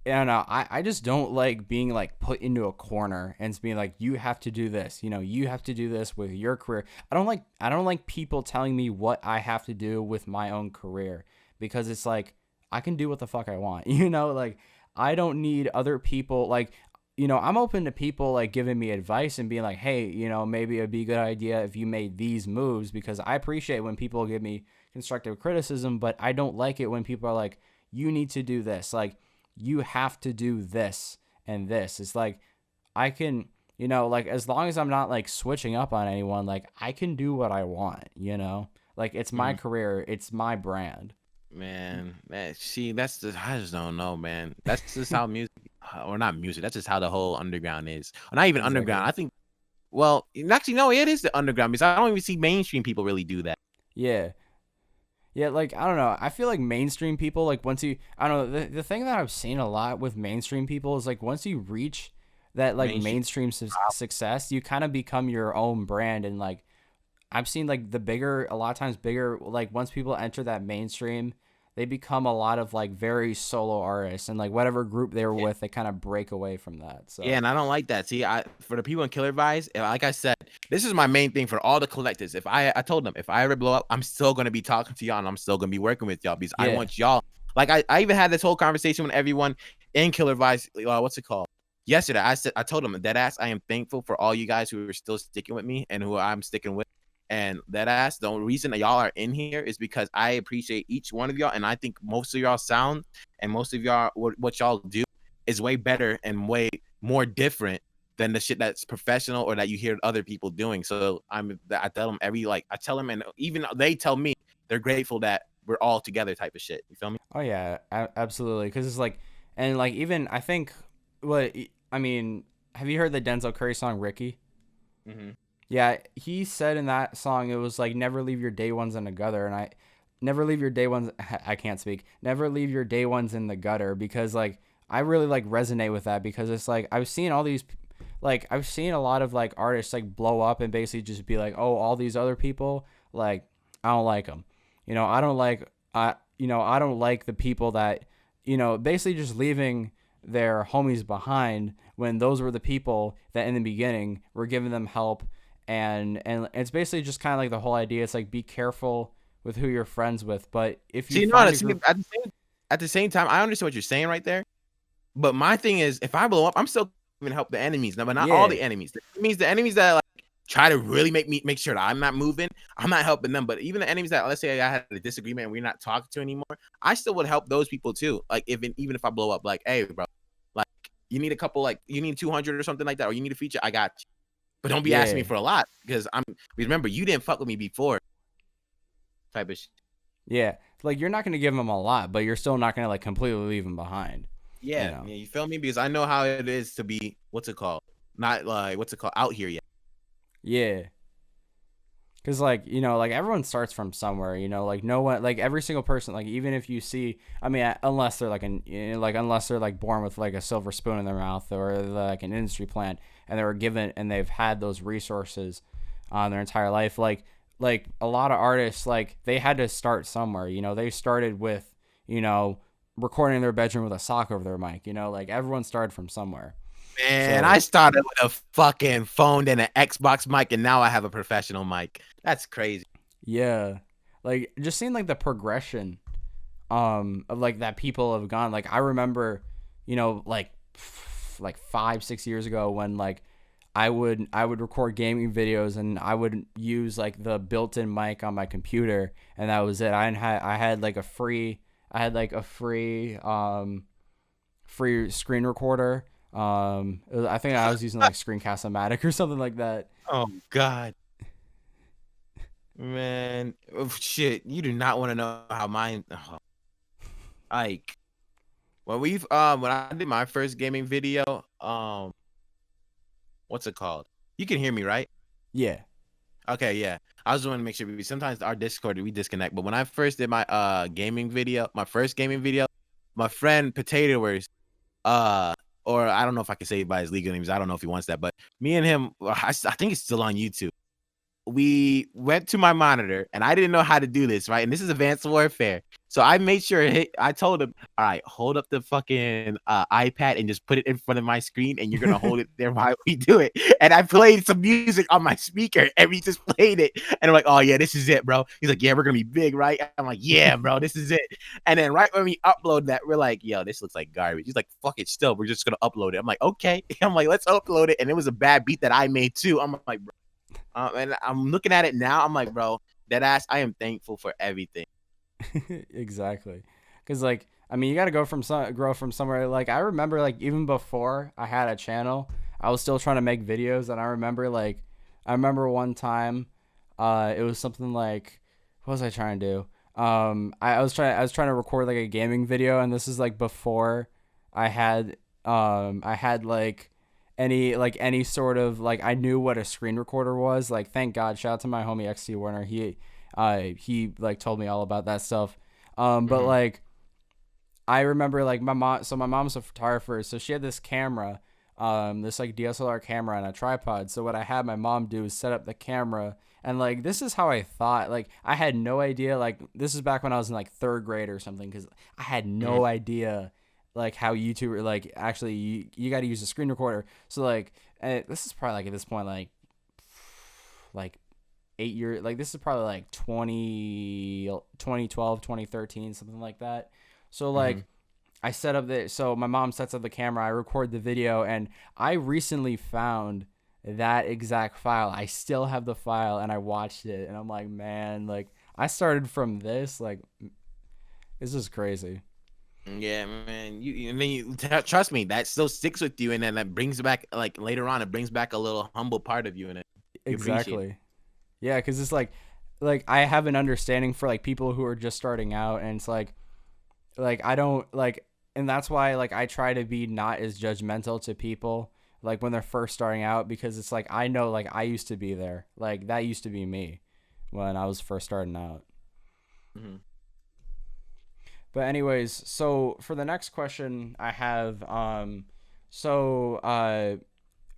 don't know. I just don't like being like put into a corner and it's being like, you have to do this. You have to do this with your career. I don't like people telling me what I have to do with my own career, because it's like I can do what the fuck I want. Like I don't need other people like. I'm open to people like giving me advice and being like, hey, maybe it'd be a good idea if you made these moves, because I appreciate when people give me constructive criticism, but I don't like it when people are like, you need to do this. Like, you have to do this and this. It's like, I can, like, as long as I'm not like switching up on anyone, like, I can do what I want. Like, it's my Mm. career, it's my brand. Man, see, that's just I just don't know, man. That's just how music, or not music. That's just how the whole underground is. Or not even underground. Exactly. I think. Well, actually, no, it is the underground because I don't even see mainstream people really do that. Yeah. Yeah, like I don't know. I feel like mainstream people, like once you, I don't know, the thing that I've seen a lot with mainstream people is like once you reach that like Mainstream. mainstream success, you kind of become your own brand. And like I've seen like a lot of times bigger, like once people enter that mainstream, they become a lot of like very solo artists, and like whatever group they were with, they kind of break away from that. Yeah, So and I don't like that. See, for the people in Killer Vise, like I said, this is my main thing for all the collectors. If I told them if I ever blow up, I'm still gonna be talking to y'all and I'm still gonna be working with y'all because I yeah, want y'all. Like I even had this whole conversation with everyone in Killer Vise. What's it called? Yesterday, I told them that ass. I am thankful for all you guys who are still sticking with me and who I'm sticking with. And that ass, the reason that y'all are in here is because I appreciate each one of y'all, and I think most of y'all sound and most of y'all what y'all do is way better and way more different than the shit that's professional or that you hear other people doing. So I tell them I tell them, and even they tell me they're grateful that we're all together type of shit. You feel me? oh yeah, absolutely. Because it's like, and like even I think what I mean, have you heard the Denzel Curry song Ricky? Mm-hmm. Yeah, he said in that song it was like never leave your day ones in the gutter, and I never leave your day ones. I can't speak. Never leave your day ones in the gutter, because like I really like resonate with that, because it's like I've seen all these, like I've seen a lot of like artists like blow up and basically just be like, oh, all these other people, like I don't like them. I don't like I don't like the people that basically just leaving their homies behind, when those were the people that in the beginning were giving them help. And it's basically just kind of like the whole idea. It's like, be careful with who you're friends with, but if you See, no, find a group, at the same time, I understand what you're saying right there. But my thing is, if I blow up, I'm still going to help the enemies. No, but not all yeah, the enemies. The enemies that like try to really make sure that I'm not moving, I'm not helping them. But even the enemies that, let's say I had a disagreement and we're not talking to anymore, I still would help those people too. Like even if I blow up, like, hey, bro, like you need a couple, like you need 200 or something like that, or you need a feature, I got you. But don't be asking me yeah, for a lot, because remember, you didn't fuck with me before. Type of shit. yeah. Like, you're not gonna give them a lot, but you're still not gonna like completely leave them behind. You Yeah, know? yeah, you feel me? Because I know how it is to be what's it called? Not like what's it called out here yet. Yeah. Cause like like everyone starts from somewhere. Like no one, like every single person, like even if you see, I mean, unless they're like unless they're like born with like a silver spoon in their mouth, or like an industry plant, and they were given and they've had those resources their entire life. Like a lot of artists, like they had to start somewhere. They started with recording in their bedroom with a sock over their mic. Like everyone started from somewhere. Man, I So started with a fucking phone and an Xbox mic, and now I have a professional mic. That's crazy. yeah, like just seeing like the progression of like that people have gone. Like I remember like 5-6 years ago, when like I would record gaming videos, and I would use like the built-in mic on my computer, and that was it. I had like a free free screen recorder. I think I was using like Screencast-O-Matic or something like that. Oh God, man, oh, shit! You do not want to know how mine. Oh, like when I did my first gaming video, what's it called? You can hear me, right? Yeah. Okay, yeah. I just want to make sure, because sometimes our Discord we disconnect. But when I first did my gaming video, my first gaming video, my friend Potatoers, uh, or I don't know if I can say it by his legal names. I don't know if he wants that, but me and him, I think it's still on YouTube. We went to my monitor, and I didn't know how to do this, right? And this is Advanced Warfare. So I made sure I told him, all right, hold up the fucking iPad and just put it in front of my screen, and you're gonna hold it there while we do it. And I played some music on my speaker, and we just played it. And I'm like, oh yeah, this is it, bro. He's like, yeah, we're gonna be big, right? I'm like, yeah, bro, this is it. And then right when we upload that, we're like, yo, this looks like garbage. He's like, fuck it, still, we're just gonna upload it. I'm like, okay. I'm like, let's upload it. And it was a bad beat that I made too. I'm like, bro. And I'm looking at it now. I'm like, bro, that ass. I am thankful for everything. Exactly. Because like I mean, you got to grow from somewhere. Like I remember, like even before I had a channel, I was still trying to make videos. And I remember one time it was something like, what was I trying to do? I was trying to record like a gaming video, and this is like before I had like any sort of, like, I knew what a screen recorder was. Like, thank God, shout out to my homie XT Warner. He like told me all about that stuff. But like I remember like my mom's a photographer, so she had this camera this like DSLR camera on a tripod. So what I had my mom do is set up the camera, and like this is how I thought. Like I had no idea. Like this is back when I was in like third grade or something, because I had no idea like how YouTube like actually you got to use a screen recorder. So like this is probably like at this point like 8 years, like this is probably like 2012 2013 something like that. So like I set up so my mom sets up the camera, I record the video, and I recently found that exact file. I still have the file, and I watched it, and I'm like, man, like I started from this, like this is crazy. Yeah, man. And then trust me, that still sticks with you, and then that brings back like later on, it brings back a little humble part of you, and you appreciate it. Exactly. Yeah, because it's like I have an understanding for like people who are just starting out, and it's like I don't like, and that's why like I try to be not as judgmental to people like when they're first starting out, because it's like I know like I used to be there, like that used to be me when I was first starting out. Mm-hmm. But anyways, so for the next question I have, so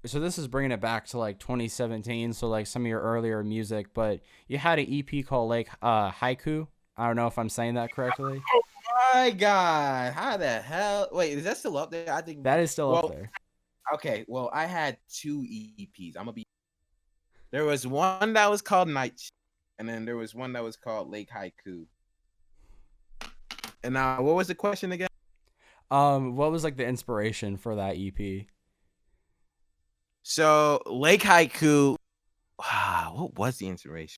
so this is bringing it back to like 2017, so like some of your earlier music, but you had an EP called like Haiku. I don't know if I'm saying that correctly. Oh my god, how the hell? Wait, is that still up there? I think That is still up there. Okay, well, I had 2 EPs. There was one that was called Night, and then there was one that was called Lake Haiku. And now, what was the question again? What was like the inspiration for that EP? So Lake Haiku, wow, what was the inspiration?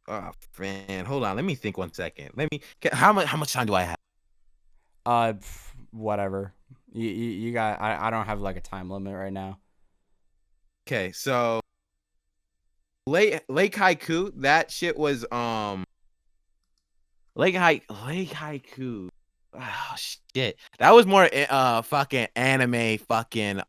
Oh man, hold on. Let me think 1 second. How much time do I have? Whatever. You got. I don't have like a time limit right now. Okay, so Lake Haiku, that shit was Lake Haiku. Oh shit. That was more fucking anime fucking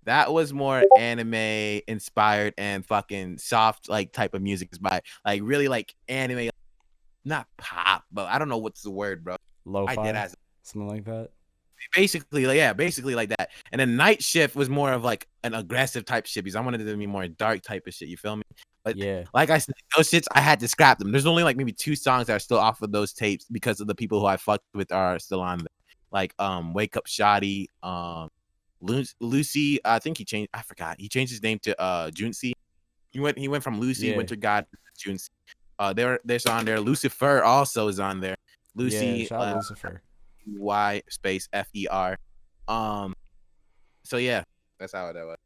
that was more anime inspired and fucking soft like type of music by like really like anime, not pop, but I don't know what's the word, bro. I did Lo-fi, as something like that. basically like, yeah, basically like that. And then Night Shift was more of like an aggressive type shit because I wanted it to be more dark type of shit, you feel me? But Yeah. like I said, those shits I had to scrap them. There's only like maybe 2 songs that are still off of those tapes because of the people who I fucked with are still on there. Like Wake Up Shoddy, Lucy, I think he changed, I forgot. He changed his name to Junsi. He went from Lucy Winter God to Junsi. There's on there. Lucifer also is on there. Lucy, shout out Lucifer. Y space FER. So yeah, that's how that was.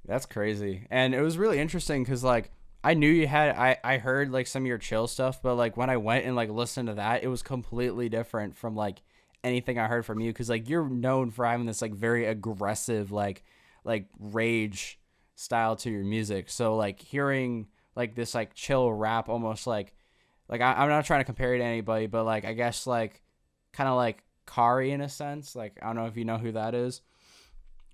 That's crazy. And it was really interesting because like I knew you had I heard like some of your chill stuff, but like when I went and like listened to that, it was completely different from like anything I heard from you, because like you're known for having this like very aggressive like rage style to your music. So like hearing like this like chill rap, almost like I'm not trying to compare it to anybody, but like I guess like kind of like Kari in a sense. Like I don't know if you know who that is,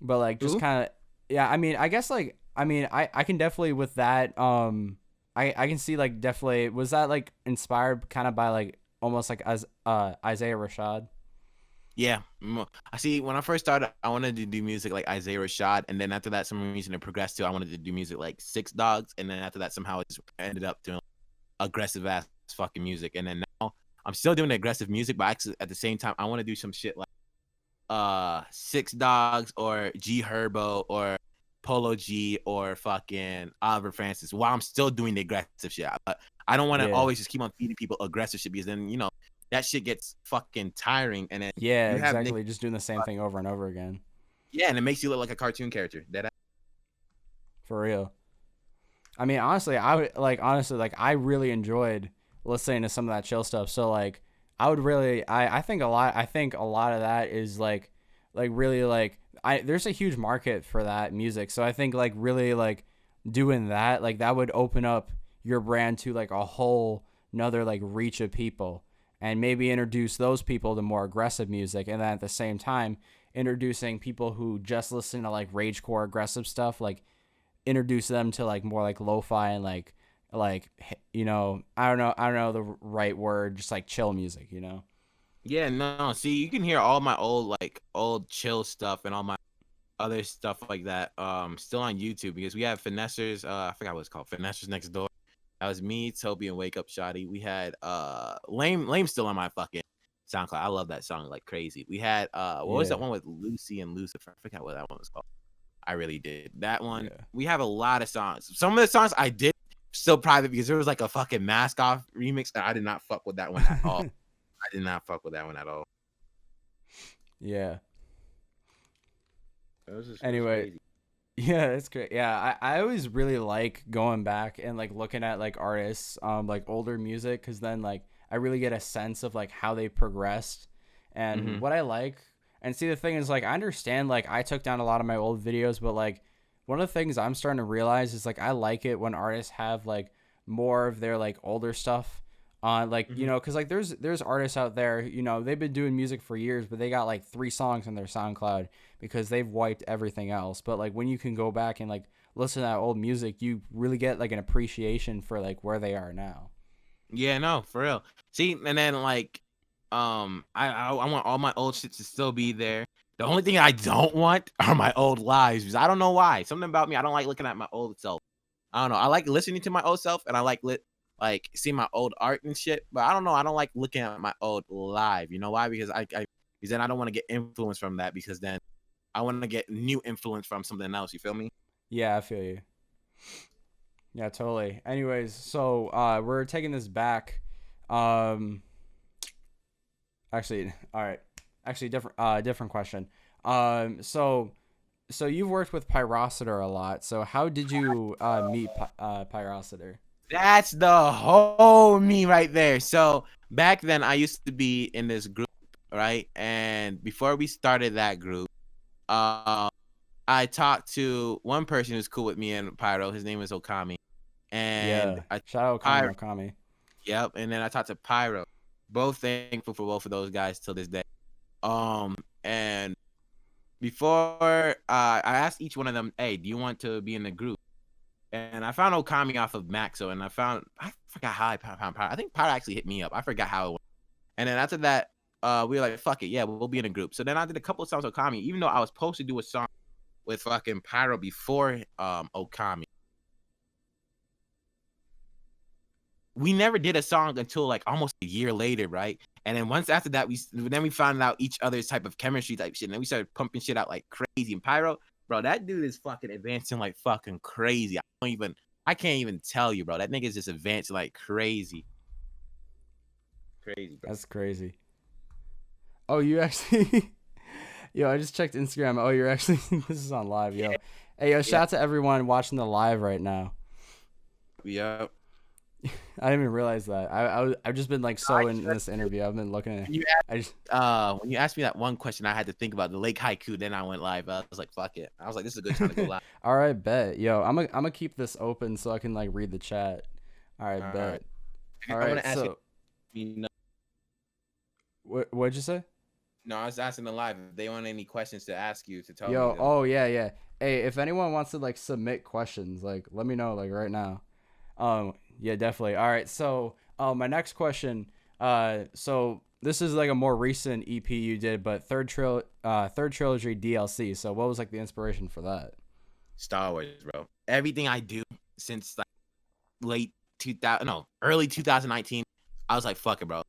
but like just kind of, yeah. I mean, I guess like I can definitely with that. I can see like definitely was that like inspired kind of by like almost like as Isaiah Rashad. Yeah, I see. When I first started, I wanted to do music like Isaiah Rashad, and then after that, some reason it progressed to I wanted to do music like Six Dogs, and then after that, somehow it just ended up doing aggressive ass fucking music. And then now I'm still doing aggressive music, but actually at the same time, I want to do some shit like Six Dogs or G Herbo or Polo G or fucking Oliver Francis, while I'm still doing the aggressive shit. But I don't want to always just keep on feeding people aggressive shit, because then that shit gets fucking tiring, and then Yeah, you have exactly. Just doing the same thing over and over again. Yeah, and it makes you look like a cartoon character. For real. I mean, honestly, I really enjoyed listening to some of that chill stuff. So like, I would really, I think a lot, of that is like really like, there's a huge market for that music. So I think like really like doing that, like that would open up your brand to like a whole another like reach of people, and maybe introduce those people to more aggressive music. And then at the same time, introducing people who just listen to like ragecore aggressive stuff, like introduce them to like more like lo-fi and like I don't know the right word, just like chill music. Yeah, no. See, you can hear all my old chill stuff and all my other stuff like that. Still on YouTube because we have Finessers. I forgot what it's called. Finessers Next Door. That was me, Toby, and Wake Up Shoddy. We had Lame still on my fucking SoundCloud. I love that song like crazy. We had what was Yeah, that one with Lucy and Lucifer? I forgot what that one was called. I really did. That one. yeah, We have a lot of songs. Some of the songs I did still private because there was like a fucking Mask Off remix and I did not fuck with that one at all. I did not fuck with that one at all. yeah. It was Anyway, crazy. yeah, it's great. Yeah, I always really like going back and like looking at like artists, like older music, because then like I really get a sense of like how they progressed and Mm-hmm. what I like. And see, the thing is, like, I understand, like, I took down a lot of my old videos, but like, one of the things I'm starting to realize is like I like it when artists have like more of their like older stuff on, like, Mm-hmm. because like there's artists out there, they've been doing music for years, but they got like 3 songs on their SoundCloud because they've wiped everything else. But like when you can go back and like listen to that old music, you really get like an appreciation for like where they are now. Yeah, no, for real. See, and then like, I want all my old shit to still be there. The only thing I don't want are my old lives because I don't know why. Something about me, I don't like looking at my old self. I don't know. I like listening to my old self, and I like seeing my old art and shit. But I don't know. I don't like looking at my old live. You know why? Because because then I don't want to get influence from that. Because then I want to get new influence from something else. You feel me? Yeah, I feel you. Yeah, totally. Anyways, so we're taking this back. Um, Actually, all right. Actually, different question. So you've worked with Pyrxciter a lot. So how did you meet Pyrxciter? That's the whole me right there. So back then, I used to be in this group, right? And before we started that group, uh, I talked to one person who's cool with me and Pyro. His name is Okami, and Yeah, I shout out Pyro. Okami Okami. Yep. And then I talked to Pyro. Both thankful for both of those guys till this day. And before I asked each one of them, "Hey, do you want to be in the group?" And I found Okami off of Maxo, and I forgot how I found Pyro. I think Pyro actually hit me up. I forgot how it went. And then after that, we were like, "Fuck it, yeah, we'll be in a group." So then I did a couple of songs with Okami, even though I was supposed to do a song with fucking Pyro before Okami. We never did a song until like almost a year later, right? And then once after that, we found out each other's type of chemistry type shit, and then we started pumping shit out like crazy. And Pyro, bro, that dude is fucking advancing like fucking crazy. I can't even tell you, bro. That nigga's just advancing like crazy, crazy, bro. That's crazy. Oh, you actually. Yo, I just checked Instagram. Oh, you're actually. This is on live, yo. Yeah, Hey, yo, yeah, shout out to everyone watching the live right now. yeah. I didn't even realize that. I've just been like so in this interview. I've been looking at. When you I just. when you asked me that one question, I had to think about the Lake Haiku. Then I went live. I was like, fuck it. I was like, this is a good time to go live. All right, bet. Yo, I'm gonna keep this open so I can like read the chat. All right, All right. bet. All I want right, to ask so you. what'd you say? No, I was asking them live if they want any questions to ask you to tell me. Yo, oh yeah, yeah. Hey, if anyone wants to like submit questions, like let me know like right now. Yeah, definitely. All right, so my next question. So this is like a more recent EP you did, but third trilogy DLC. So what was like the inspiration for that? Star Wars, bro. Everything I do since like late 2000, no, early 2019, I was like, fuck it, bro.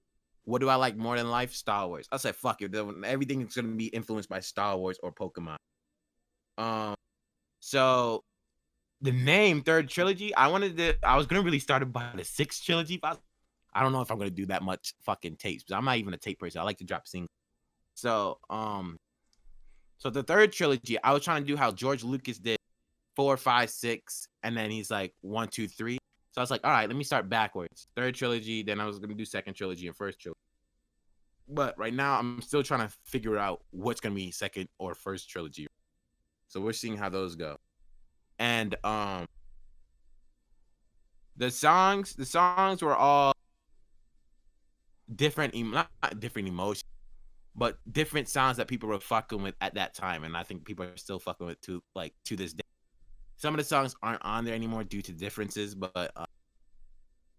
What do I like more than life? Star Wars. I said, fuck it. Everything is gonna be influenced by Star Wars or Pokemon. Um, so the name Third Trilogy, I was gonna really start it by the sixth trilogy, but I don't know if I'm gonna do that much fucking tapes. Because I'm not even a tape person. I like to drop singles. So so the third trilogy, I was trying to do how George Lucas did 4, 5, 6, and then he's like 1, 2, 3. So I was like, all right, let me start backwards. Third trilogy, then I was gonna do second trilogy and first trilogy. But right now, I'm still trying to figure out what's gonna be second or first trilogy. So we're seeing how those go. And the songs were all different, not different emotions, but different sounds that people were fucking with at that time, and I think people are still fucking with to this day. Some of the songs aren't on there anymore due to differences, but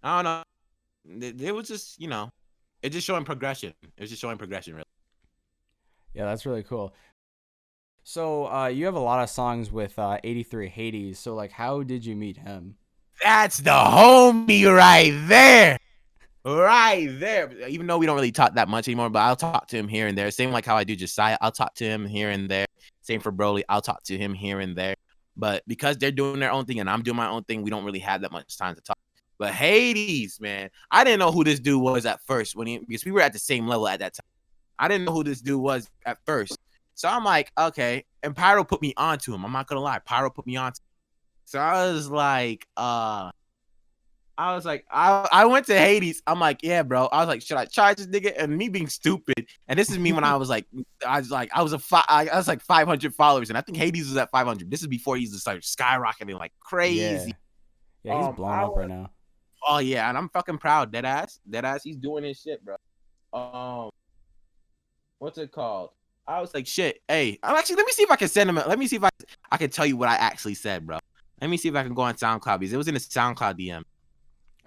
I don't know. It was just It's just showing progression. It's just showing progression, really. Yeah, that's really cool. So you have a lot of songs with 83 Hades. So like, how did you meet him? That's the homie right there. Right there. Even though we don't really talk that much anymore, but I'll talk to him here and there. Same like how I do Jasiah. I'll talk to him here and there. Same for Broly. I'll talk to him here and there. But because they're doing their own thing and I'm doing my own thing, we don't really have that much time to talk. But Hades, man, I didn't know who this dude was at first because we were at the same level at that time. I didn't know who this dude was at first. So I'm like, okay. And Pyro put me onto him. I'm not gonna lie. Pyro put me onto him. So I was like, I went to Hades. I'm like, yeah, bro. I was like, should I charge this nigga? And me being stupid. And this is me when I was like 500 followers, and I think Hades was at 500. This is before he just started skyrocketing like crazy. Yeah, he's blown up right now. Oh yeah, and I'm fucking proud. Dead ass. He's doing his shit, bro. What's it called? I was like, shit. Hey, I'm actually. Let me see if I can send him. Let me see if I can tell you what I actually said, bro. Let me see if I can go on SoundCloud because it was in a SoundCloud DM.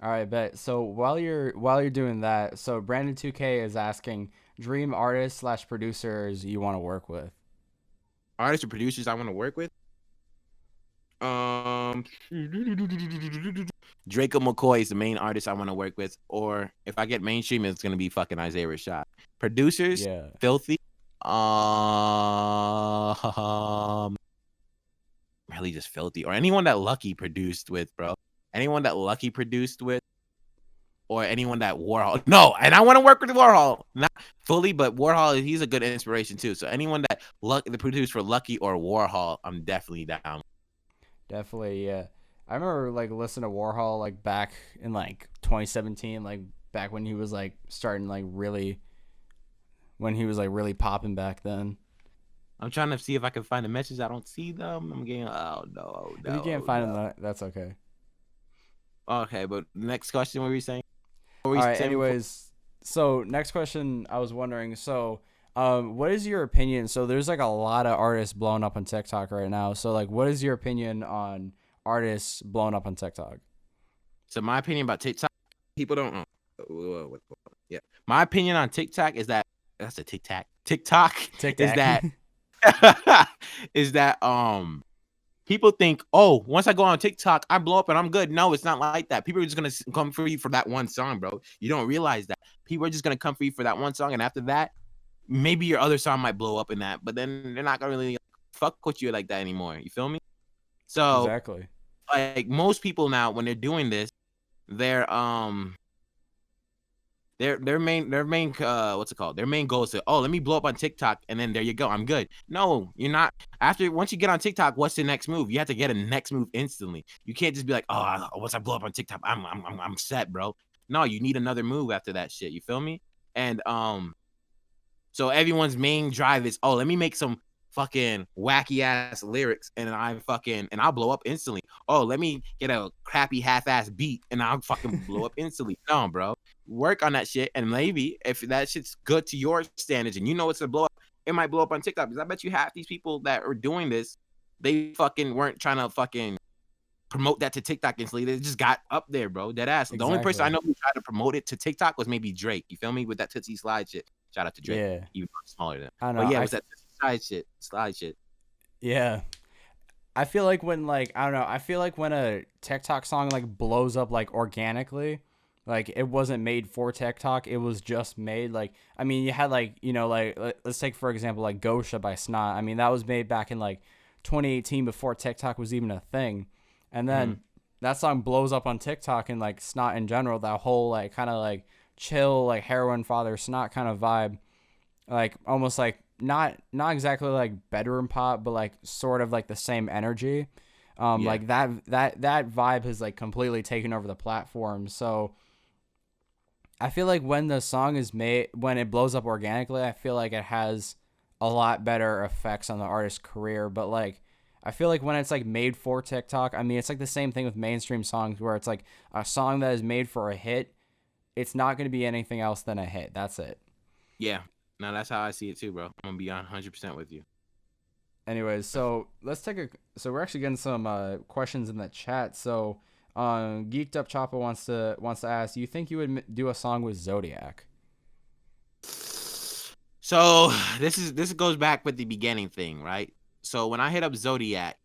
All right, bet. So while you're doing that, so Brandon 2K is asking dream artists / producers you want to work with. Artists or producers I want to work with. Draco McCoy is the main artist I want to work with, or if I get mainstream, it's gonna be fucking Isaiah Rashad. Producers, Yeah. Filthy. Really just Filthy, or anyone that Lucky produced with, bro. Anyone that Lucky produced with, or anyone that Warhol. No, and I want to work with Warhol, not fully, but Warhol, he's a good inspiration too. So anyone that the produced for Lucky or Warhol, I'm definitely down. Definitely, yeah. I remember like listening to Warhol like back in like 2017, like back when he was like starting like really, when he was like really popping back then. I'm trying to see if I can find the messages. I don't see them. I'm getting no. If you can't find them, that's okay. Okay, but next question, what were you saying? All right. Anyways, so next question, I was wondering. So, what is your opinion? So there's like a lot of artists blowing up on TikTok right now. So like, what is your opinion on artists blowing up on TikTok? So my opinion about TikTok, people don't know. Yeah, my opinion on TikTok is that that's a TikTok. TikTok is that is that people think, oh, once I go on TikTok, I blow up and I'm good. No, it's not like that. People are just gonna come for you for that one song, bro. You don't realize that people are just gonna come for you for that one song, and after that, maybe your other song might blow up in that, but then they're not gonna really fuck with you like that anymore. You feel me? So exactly, like most people now, when they're doing this, they're their main what's it called? Their main goal is to, oh, let me blow up on TikTok and then there you go, I'm good. No, you're not. Once you get on TikTok, what's the next move? You have to get a next move instantly. You can't just be like, oh, once I blow up on TikTok, I'm set, bro. No, you need another move after that shit. You feel me? And so everyone's main drive is, oh, let me make some fucking wacky ass lyrics and I'll blow up instantly. Oh, let me get a crappy half-ass beat and I'll fucking blow up instantly. No, bro. Work on that shit, and maybe if that shit's good to your standards and you know it's a blow up, it might blow up on TikTok. Because I bet you half these people that are doing this, they fucking weren't trying to fucking promote that to TikTok instantly. They just got up there, bro. Dead ass. Exactly. The only person I know who tried to promote it to TikTok was maybe Drake. You feel me? With that Tootsie Slide shit. Shout out to Drake. Yeah. Even smaller than. I know. But yeah, it was that slide shit. Yeah. I feel like when I feel like when a TikTok song like blows up like organically, like it wasn't made for TikTok, it was just made like, I mean, you had like, like let's take for example like Gosha by Snot. I mean, that was made back in like 2018 before TikTok was even a thing. And then that song blows up on TikTok, and like Snot in general, that whole like kind of like chill like heroin father Snot kind of vibe, like almost like not exactly like bedroom pop, but like sort of like the same energy. Like that vibe has like completely taken over the platform. So I feel like when the song is made, when it blows up organically, I feel like it has a lot better effects on the artist's career. But like, I feel like when it's like made for TikTok, I mean, it's like the same thing with mainstream songs where it's like a song that is made for a hit. It's not going to be anything else than a hit. That's it. Yeah. No, that's how I see it too, bro. I'm going to be 100% with you. Anyways, so so we're actually getting some questions in the chat. So Geeked Up Choppa wants to ask, you think you would do a song with Zodiac? So this goes back with the beginning thing, right? So when I hit up Zodiac,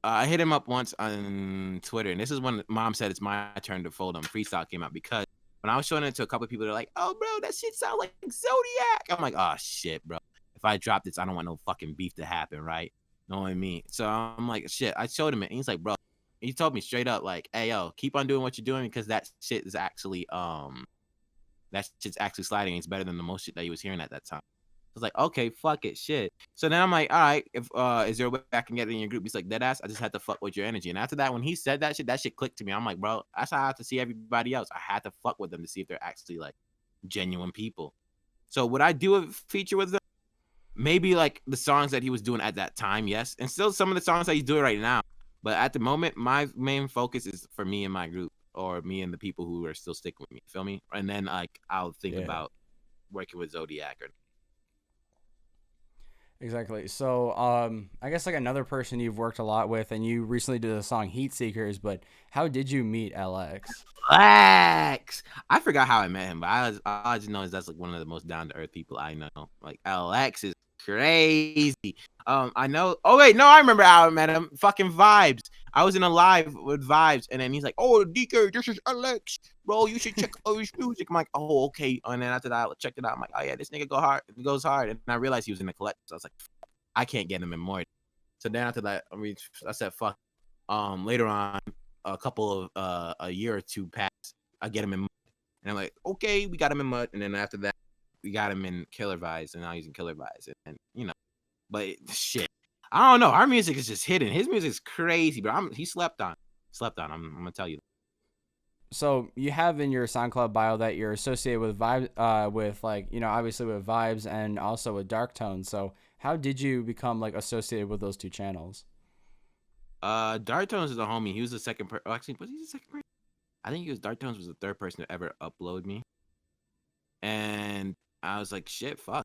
I hit him up once on Twitter, and this is when Mom said it's my turn to fold him. Freestyle came out because when I was showing it to a couple of people, they're like, "Oh, bro, that shit sounds like Zodiac." I'm like, "Oh shit, bro. If I drop this, I don't want no fucking beef to happen, right? Know what I mean?" So I'm like, "Shit." I showed him it, and he's like, "Bro," he told me straight up, like, "Hey, yo, keep on doing what you're doing because that shit is actually that shit's actually sliding. It's better than the most shit that he was hearing at that time." I was like, okay, fuck it, shit. So then I'm like, all right, if is there a way I can get it in your group? He's like, dead ass, I just had to fuck with your energy. And after that, when he said that shit clicked to me. I'm like, bro, that's how I have to see everybody else. I had to fuck with them to see if they're actually like genuine people. So would I do a feature with them? Maybe like the songs that he was doing at that time, yes. And still some of the songs that he's doing right now. But at the moment, my main focus is for me and my group, or me and the people who are still sticking with me. Feel me? And then like I'll think Yeah. about working with Zodiac or Exactly. So, I guess like another person you've worked a lot with, and you recently did the song Heat Seekers, but how did you meet LX? Flex. I forgot how I met him, but I just know is that's like one of the most down to earth people I know. Like LX is crazy. I know. Oh wait, no, I remember how I met him. Fucking Vibes. I was in a live with Vibes, and then he's like, "Oh, DK, this is Alex, bro. You should check out his music." I'm like, "Oh, okay." And then after that, I checked it out. I'm like, "Oh yeah, this nigga goes hard." And I realized he was in the collect. So I was like, I can't get him in more. So then after that, I said, "Fuck." Later on, a couple of a year or two pass, I get him in mud. And I'm like, okay, we got him in mud. And then after that, we got him in Killer Vise, and now he's in Killer Vise. And you know, but shit, I don't know. Our music is just hidden. His music is crazy, bro. He slept on. I'm gonna tell you. So you have in your SoundCloud bio that you're associated with with like obviously with Vibes and also with Dark Tones. So how did you become like associated with those two channels? Dark Tones is a homie. He was the second person. Oh, actually, was he the second person? I think he was. Dark Tones was the third person to ever upload me. And I was like, shit, fuck.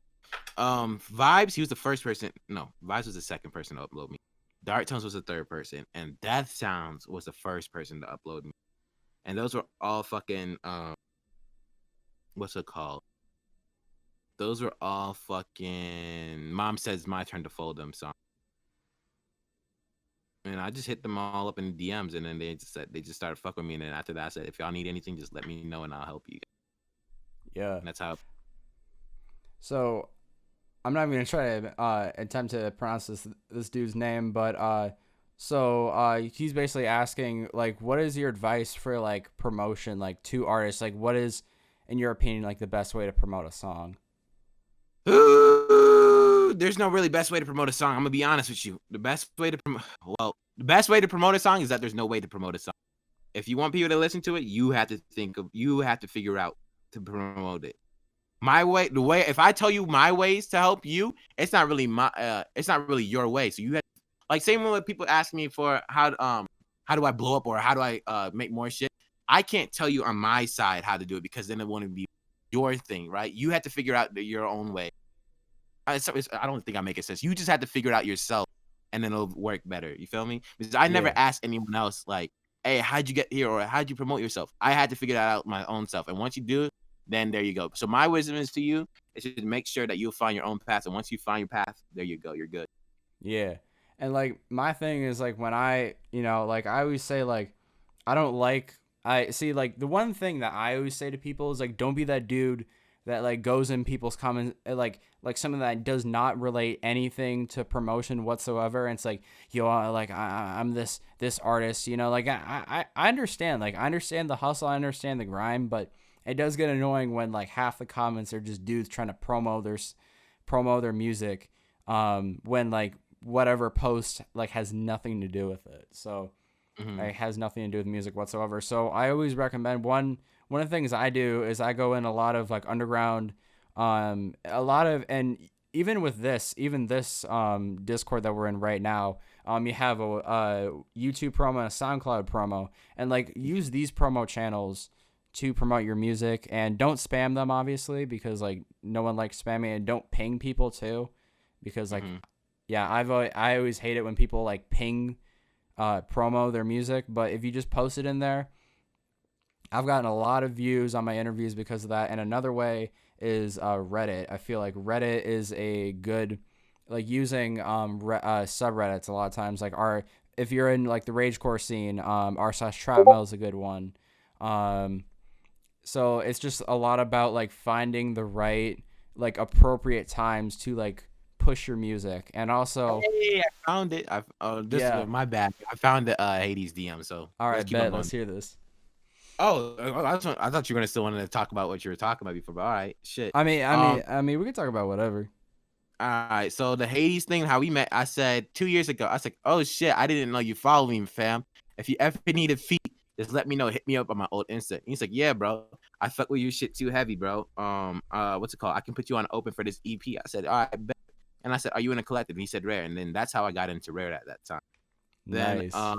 Vibes, he was the first person. No, Vibes was the second person to upload me. Dark Tones was the third person, and Death Sounds was the first person to upload me. And those were all fucking what's it called? Those were all fucking Mom Says My Turn to Fold Them songs. And I just hit them all up in DMs, and then they just started fucking with me. And then after that, I said, if y'all need anything, just let me know, and I'll help you. Yeah. And that's how. So I'm not even gonna try to attempt to pronounce this dude's name, but he's basically asking like, what is your advice for like promotion, like to artists? Like, what is, in your opinion, like the best way to promote a song? There's no really best way to promote a song. I'm gonna be honest with you. The best way to promote a song is that there's no way to promote a song. If you want people to listen to it, you have to figure out to promote it. My way, the way, if I tell you my ways to help you, it's not really it's not really your way. So you have, like, same when people ask me for how do I blow up or how do I make more shit. I can't tell you on my side how to do it because then it won't be your thing, right? You have to figure out your own way. I don't think I make it sense. You just have to figure it out yourself, and then it'll work better. You feel me? Because I never Yeah. asked anyone else like, "Hey, how'd you get here?" or "How'd you promote yourself?" I had to figure that out my own self. And once you do, then there you go. So my wisdom is to you: is to make sure that you'll find your own path. And once you find your path, there you go. You're good. Yeah. And like my thing is like when like I always say like I don't like I see like the one thing that I always say to people is like don't be that dude that like goes in people's comments like something that does not relate anything to promotion whatsoever. And it's like, yo, I'm this artist, like I understand, like I understand the hustle, I understand the grind, but it does get annoying when like half the comments are just dudes trying to promo their music when like whatever post like has nothing to do with it. So Mm-hmm. it has nothing to do with music whatsoever. So I always recommend one of the things I do is I go in a lot of like underground, a lot of, and even this Discord that we're in right now, you have a YouTube promo and a SoundCloud promo, and like use these promo channels to promote your music, and don't spam them obviously because like no one likes spamming, and don't ping people too because like Mm-hmm. yeah, I always hate it when people like ping promo their music, but if you just post it in there, I've gotten a lot of views on my interviews because of that. And another way is Reddit. I feel like Reddit is a good, like using subreddits a lot of times. Like if you're in like the ragecore scene, r/trapmail is a good one. So it's just a lot about like finding the right, like appropriate times to like push your music, and also Hey, I found it. yeah. My bad. I found the Hades DM. So All let's right, keep on bet. going. Let's hear this. Oh, I thought you were gonna still wanted to talk about what you were talking about before. But all right, shit. I mean, we can talk about whatever. All right. So the Hades thing, how we met, I said 2 years ago. I was like, oh shit, I didn't know you follow me, fam. If you ever need a feat, just let me know. Hit me up on my old Insta. He's like, yeah, bro. I fuck with you shit too heavy, bro. What's it called? I can put you on open for this EP. I said, all right, bet. And I said, are you in a collective? And he said rare. And then that's how I got into rare at that time. Nice. Then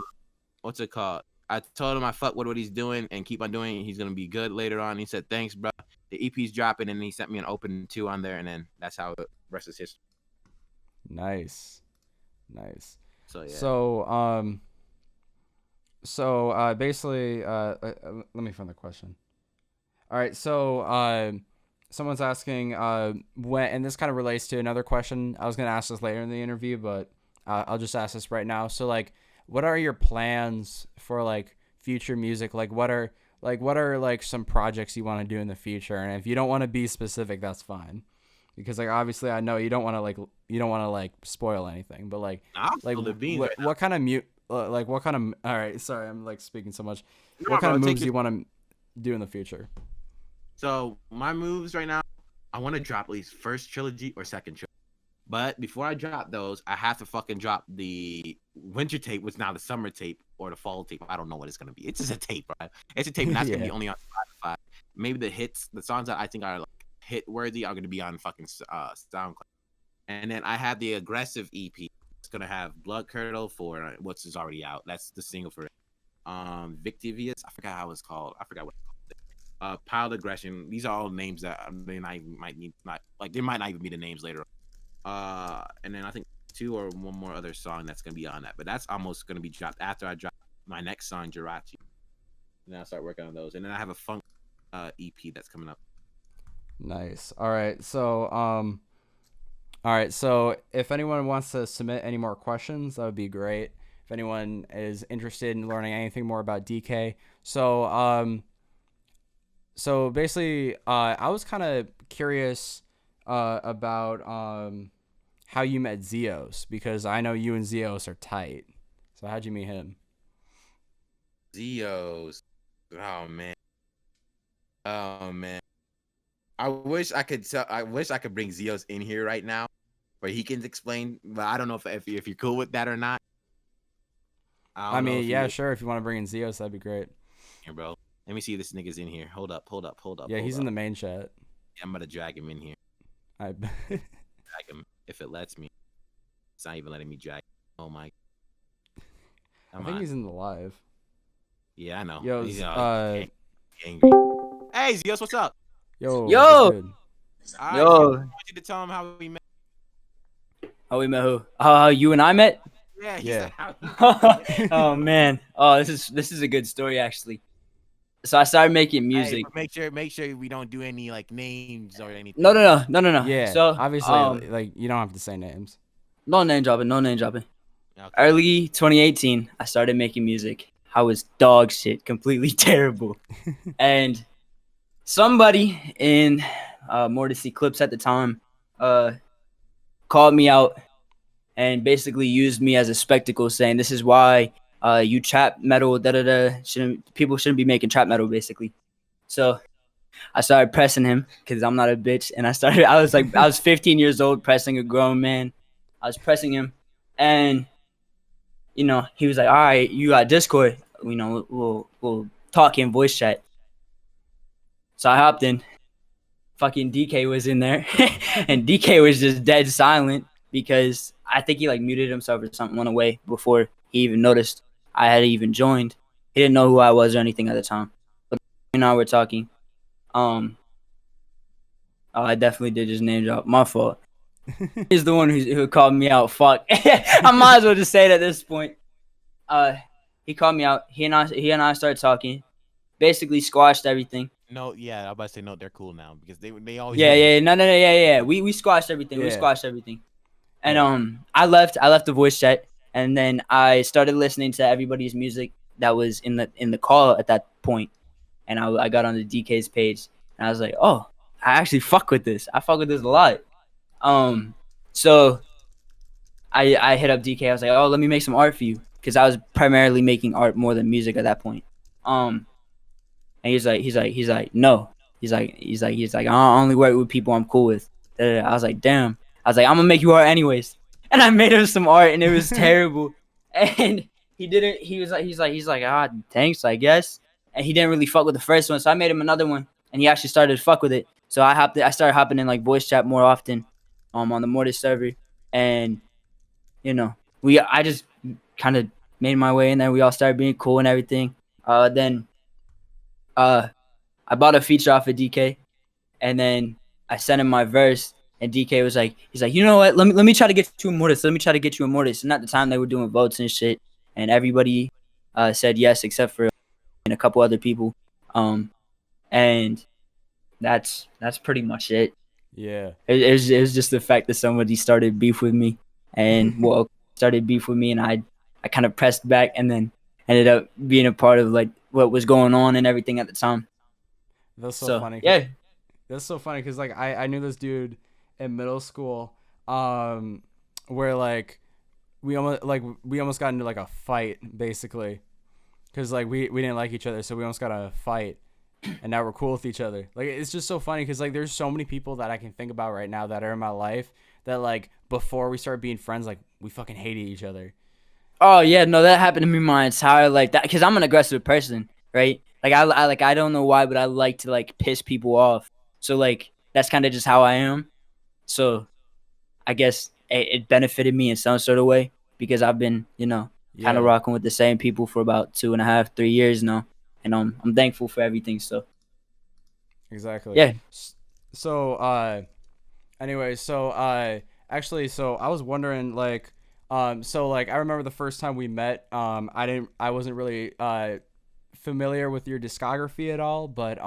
what's it called? I told him I fuck with what he's doing and keep on doing it. He's gonna be good later on. He said, thanks, bro. The EP's dropping, and he sent me an open 2 on there, and then that's how the rest is history. Nice. So yeah. So basically, let me find the question. All right, so someone's asking when, and this kind of relates to another question. I was gonna ask this later in the interview, but I'll just ask this right now. So like, what are your plans for like future music? Like what are like some projects you want to do in the future? And if you don't want to be specific, that's fine, because like obviously I know you don't want to like spoil anything, but like what kind of all right, sorry, I'm like speaking so much. What kind of moves you want to do in the future? So my moves right now, I want to drop at least first trilogy or second trilogy. But before I drop those, I have to fucking drop the winter tape, which now the summer tape or the fall tape. I don't know what it's gonna be. It's just a tape, right? It's a tape, and that's gonna be only on Spotify. Maybe the hits, the songs that I think are like hit worthy, are gonna be on fucking SoundCloud. And then I have the aggressive EP. It's gonna have Blood Curdle for what's is already out. That's the single for it. Victivius, I forgot how it's called. I forgot what. Piled Aggression. These are all names that they might they might not even be the names later on. And then I think 2 or 1 more other song that's gonna be on that, but that's almost gonna be dropped after I drop my next song, Jirachi. And then I'll start working on those, and then I have a funk EP that's coming up. Nice. All right, so if anyone wants to submit any more questions, that would be great. If anyone is interested in learning anything more about DK, so basically, I was kind of curious about how you met Zios, because I know you and Zios are tight. So how'd you meet him? Zios. Oh man. I wish I could bring Zios in here right now where he can explain, but I don't know if you're cool with that or not. I mean, yeah, sure. If you want to bring in Zios, that'd be great. Here, bro. Let me see if this nigga's in here. Hold up. Yeah, he's in the main chat. Yeah, I'm about to drag him in here. Drag him if it lets me. It's not even letting me drag. Oh my. I think he's in the live. Yeah, I know. Yo, he's angry. Hey, Zios, what's up? Yo. Right, I want you to tell him how we met. How we met who? You and I met? Yeah. Oh man. Oh, this is a good story actually. So I started making music. Hey, make sure we don't do any like names or anything. No. Yeah. So obviously, like you don't have to say names. No name dropping. Okay. Early 2018, I started making music. I was dog shit, completely terrible. And somebody in Mortisy Clips at the time called me out and basically used me as a spectacle, saying this is why you trap metal, people shouldn't be making trap metal, basically. So I started pressing him because I'm not a bitch, and I was 15 years old pressing a grown man. I was pressing him, and he was like, all right, you got Discord, we'll talk in voice chat. So I hopped in. Fucking DK was in there, and DK was just dead silent because I think he like muted himself or something, went away before he even noticed I had even joined. He didn't know who I was or anything at the time. But now we're talking. I definitely did just name drop. My fault. He's the one who called me out. Fuck. I might as well just say it at this point. He called me out. He and I started talking. Basically squashed everything. No, yeah, I'm about to say no. They're cool now because they always Yeah, were. yeah, no, yeah. We squashed everything. We Yeah. squashed everything. And Yeah. I left the voice chat, and then I started listening to everybody's music that was in the call at that point. And I got on the DK's page, and I was like, oh, I actually fuck with this. I fuck with this a lot. So I hit up DK. I was like, oh, let me make some art for you, because I was primarily making art more than music at that point. And he's like, no. He's like, I only work with people I'm cool with. I was like, damn. I was like, I'm gonna make you art anyways. And I made him some art, and it was terrible. And he didn't. He's like, ah, thanks, I guess. And he didn't really fuck with the first one, so I made him another one, and he actually started to fuck with it. So I started hopping in like voice chat more often, on the Mortis server, and I just kind of made my way in there. We all started being cool and everything. Then I bought a feature off of DK, and then I sent him my verse, and DK was like, he's like, you know what? Let me try to get you a Mortis. Let me try to get you a Mortis. And at the time they were doing votes and shit, and everybody said yes except for and a couple other people. And that's pretty much it. Yeah. It was just the fact that somebody started beef with me, and started beef with me, and I kind of pressed back, and then ended up being a part of like what was going on and everything at the time. That's so funny. Yeah. That's so funny because like I knew this dude in middle school, where like we almost got into like a fight basically, because like we didn't like each other, so we almost got a fight, and now we're cool with each other. Like it's just so funny because like there's so many people that I can think about right now that are in my life that like before we started being friends, like we fucking hated each other. Oh yeah, no, that happened to me my entire like that, because I'm an aggressive person, right? Like I don't know why, but I like to like piss people off. So like that's kind of just how I am. So I guess it benefited me in some sort of way, because I've been kind of rocking with the same people for about 2.5, 3 years now, and I'm thankful for everything. So Exactly. yeah. So anyway, so actually, so I was wondering like so like I remember the first time we met, I wasn't really familiar with your discography at all, but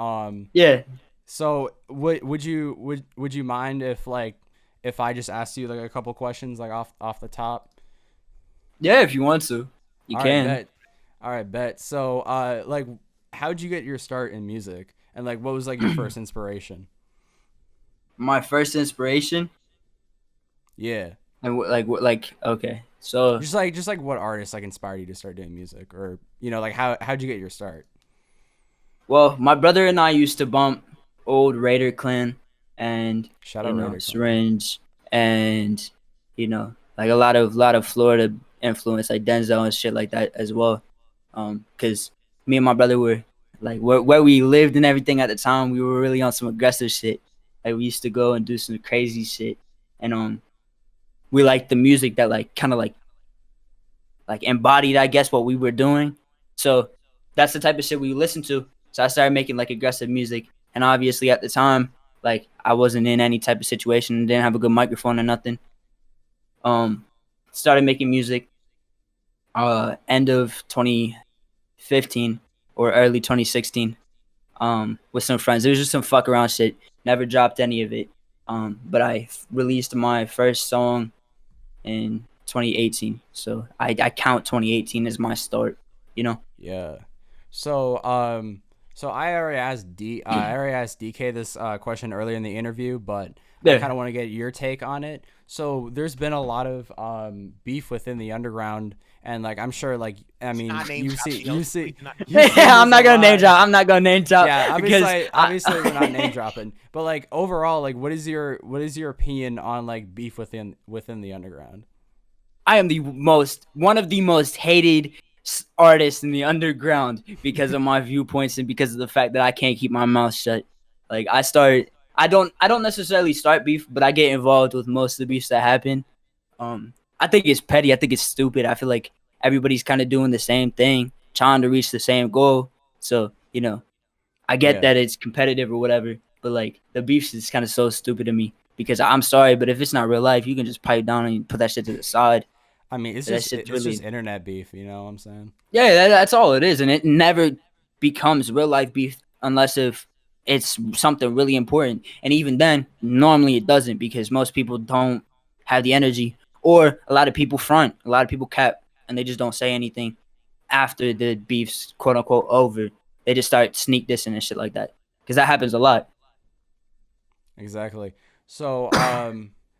Yeah. so would you mind if I just asked you like a couple questions like off the top? Yeah, if you want to, you All can. right, bet. All right, bet. So like how'd you get your start in music, and like what was like your first inspiration? My first inspiration, Yeah. and okay, so Just like what artists like inspired you to start doing music, or like how'd you get your start? well, my brother and I used to bump old Raider Clan, and Shout out Raider Clan. Syringe, and like a lot of Florida influence, like Denzel and shit like that as well. Because me and my brother were like where we lived and everything at the time, we were really on some aggressive shit. Like we used to go and do some crazy shit, and we liked the music that like kind of like embodied, I guess, what we were doing. So that's the type of shit we listened to. So I started making like aggressive music, and obviously at the time, like I wasn't in any type of situation, didn't have a good microphone or nothing. Started making music end of 2015 or early 2016 with some friends. It was just some fuck around shit. Never dropped any of it. But I released my first song in 2018. So I count 2018 as my start, Yeah. So I already asked DK this question earlier in the interview, but I kind of want to get your take on it. So there's been a lot of beef within the underground, and like I'm sure, like I mean, you see. Yeah, I'm not gonna name drop. Yeah, because obviously we're not name dropping, but like overall, like what is your opinion on like beef within the underground? I am one of the most hated artists in the underground because of my viewpoints and because of the fact that I can't keep my mouth shut. Like I don't necessarily start beef, but I get involved with most of the beefs that happen. I think it's petty. I think it's stupid. I feel like everybody's kind of doing the same thing, trying to reach the same goal. So, I get that it's competitive or whatever, but like the beef is kind of so stupid to me, because I'm sorry, but if it's not real life, you can just pipe down and put that shit to the side. I mean, it's just internet beef, you know what I'm saying? Yeah, that's all it is, and it never becomes real life beef unless if it's something really important. And even then, normally it doesn't, because most people don't have the energy, or a lot of people front, a lot of people cap, and they just don't say anything after the beef's quote unquote over. They just start sneak dissing and shit like that, because that happens a lot. Exactly. So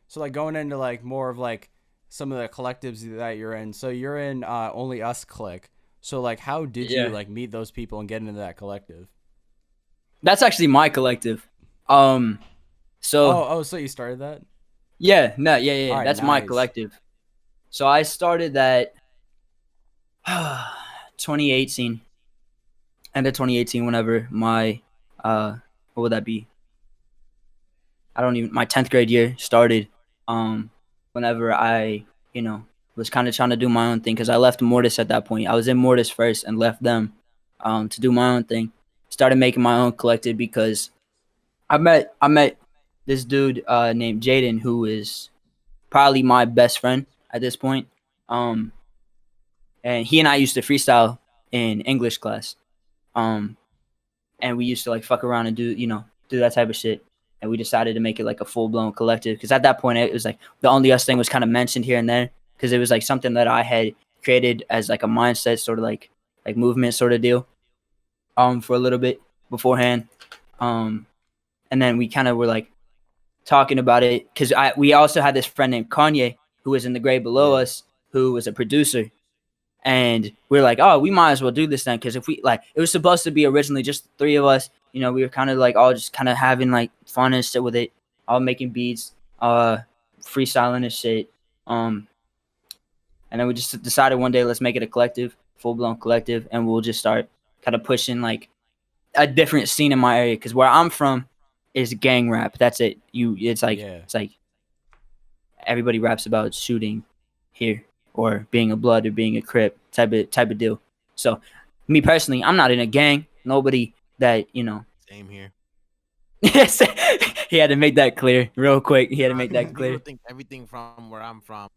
so like going into like more of like some of the collectives that you're in. So you're in Only Us Click. So like how did you Yeah. like meet those people and get into that collective? That's actually my collective. So So you started that? yeah, no, yeah. All right, That's my nice. collective. So I started that 2018, end of 2018. Whenever my what would that be? I don't even, my 10th grade year started. Whenever I, was kind of trying to do my own thing, because I left Mortis at that point. I was in Mortis first and left them to do my own thing. Started making my own collective because I met this dude named Jaden, who is probably my best friend at this point. And he and I used to freestyle in English class. Um, and we used to like fuck around and do that type of shit. And we decided to make it like a full blown collective, because at that point it was like the Only Us thing was kind of mentioned here and there, because it was like something that I had created as like a mindset sort of like movement sort of deal for a little bit beforehand. And then we kind of were like talking about it, because we also had this friend named Kanye who was in the grade below us, who was a producer. And we are like, oh, we might as well do this then, because if we like, it was supposed to be originally just the three of us. We were kind of like all just kind of having like fun and shit with it, all making beats, freestyling and shit. And then we just decided one day, let's make it a collective, full blown collective, and we'll just start kind of pushing like a different scene in my area, because where I'm from is gang rap. That's it. It's like everybody raps about shooting here, or being a blood, or being a crip type of deal. So me personally, I'm not in a gang. Nobody that Same here. Yes, he had to make that clear real quick. He had to make that People clear. think everything from where I'm from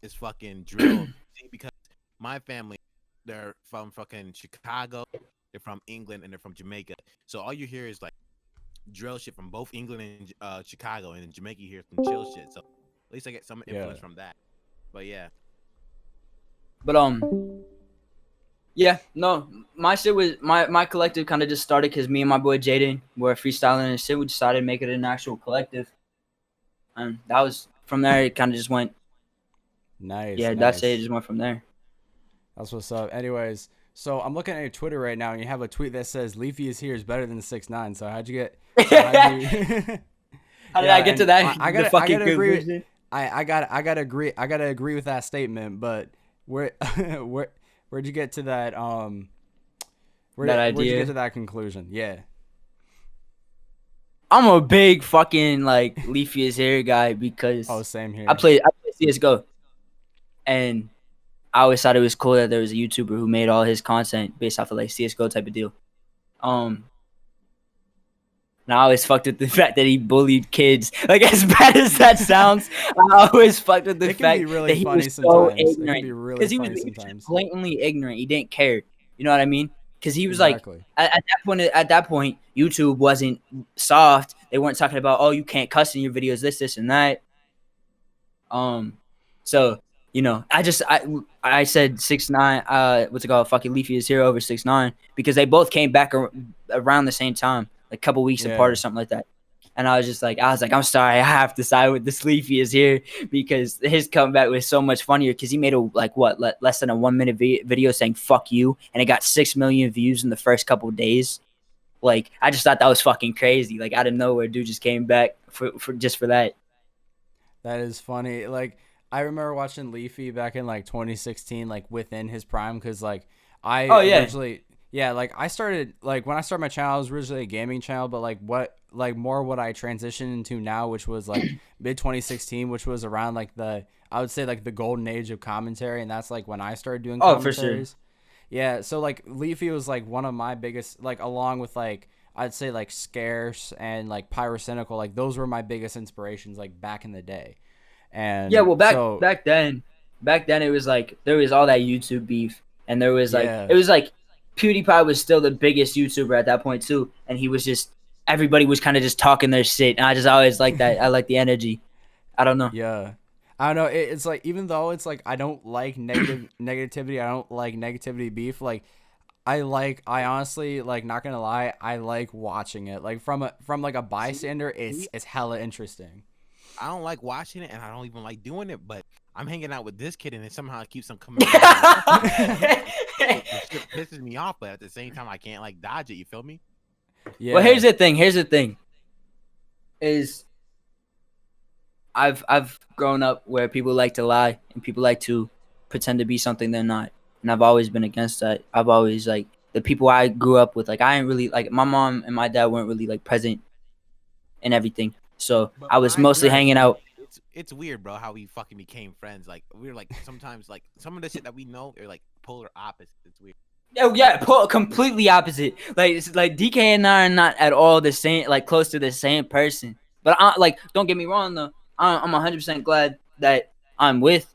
is fucking drill. See, because my family, they're from fucking Chicago, they're from England, and they're from Jamaica. So all you hear is like drill shit from both England and Chicago, and in Jamaica you hear some chill shit. So at least I get some influence from that. But yeah. But yeah, no, my shit was my collective kind of just started because me and my boy Jaden were freestyling and shit. We decided to make it an actual collective, and that was from there. It kind of just went. Nice. Yeah, that's it. It just went from there. That's what's up. Anyways, so I'm looking at your Twitter right now, and you have a tweet that says "Leafy is here is better than 6ix9ine." So how'd you get? How did I get to that? I gotta agree. I gotta agree with that statement. But where'd you get to that? Where'd you get to that conclusion? Yeah. I'm a big fucking like Leafy is here guy, because same here. I play CS:GO, and I always thought it was cool that there was a YouTuber who made all his content based off of like CS:GO type of deal. And I always fucked with the fact that he bullied kids. Like, as bad as that sounds, I always fucked with the fact that he was so ignorant. Because he was just blatantly ignorant. He didn't care. You know what I mean? Because he was like, at that point, YouTube wasn't soft. They weren't talking about, oh, you can't cuss in your videos, this, and that. So, I said 6ix9ine, what's it called? Fucking Leafy is here over 6ix9ine, because they both came back around the same time, like a couple weeks apart or something like that. And I was like, I'm sorry, I have to side with this Leafy is here, because his comeback was so much funnier, because he made less than a 1 minute video saying fuck you, and it got 6 million views in the first couple days. Like, I just thought that was fucking crazy. Like, out of nowhere, dude just came back for that. That is funny. Like, I remember watching Leafy back in like 2016, like within his prime, because like originally, like I started, like when I started my channel, I was originally a gaming channel, but like what I transitioned into now, which was like mid 2016, which was around like I would say like the golden age of commentary, and that's like when I started doing commentaries. For sure. Yeah, so like Leafy was like one of my biggest, like along with like I'd say like Scarce and like Pyrxciter, like those were my biggest inspirations like back in the day. And yeah, well back then it was like there was all that YouTube beef, and there was like it was like PewDiePie was still the biggest YouTuber at that point too, and he was just everybody was kind of just talking their shit, and I just always like that. I like the energy. I don't know. Yeah. I don't know. It's like, even though it's like I don't like negativity, I don't like negativity beef. Like I honestly, like, not gonna lie, I like watching it. Like from like a bystander, it's hella interesting. I don't like watching it, and I don't even like doing it. But I'm hanging out with this kid, and it somehow keeps on coming. It shit pisses me off, but at the same time, I can't like dodge it. You feel me? Yeah. Well, here's the thing. Is I've grown up where people like to lie and people like to pretend to be something they're not, and I've always been against that. I've always, like, the people I grew up with, like, I ain't really, like, my mom and my dad weren't really, like, present and everything, so But I was mostly hanging out. It's weird, bro, how we fucking became friends. Like we're like sometimes like some of the shit that we know are like polar opposites. It's weird. Oh yeah, completely opposite. Like, it's like DK and I are not at all the same, like, close to the same person. But like, don't get me wrong though. I'm 100% glad that I'm with,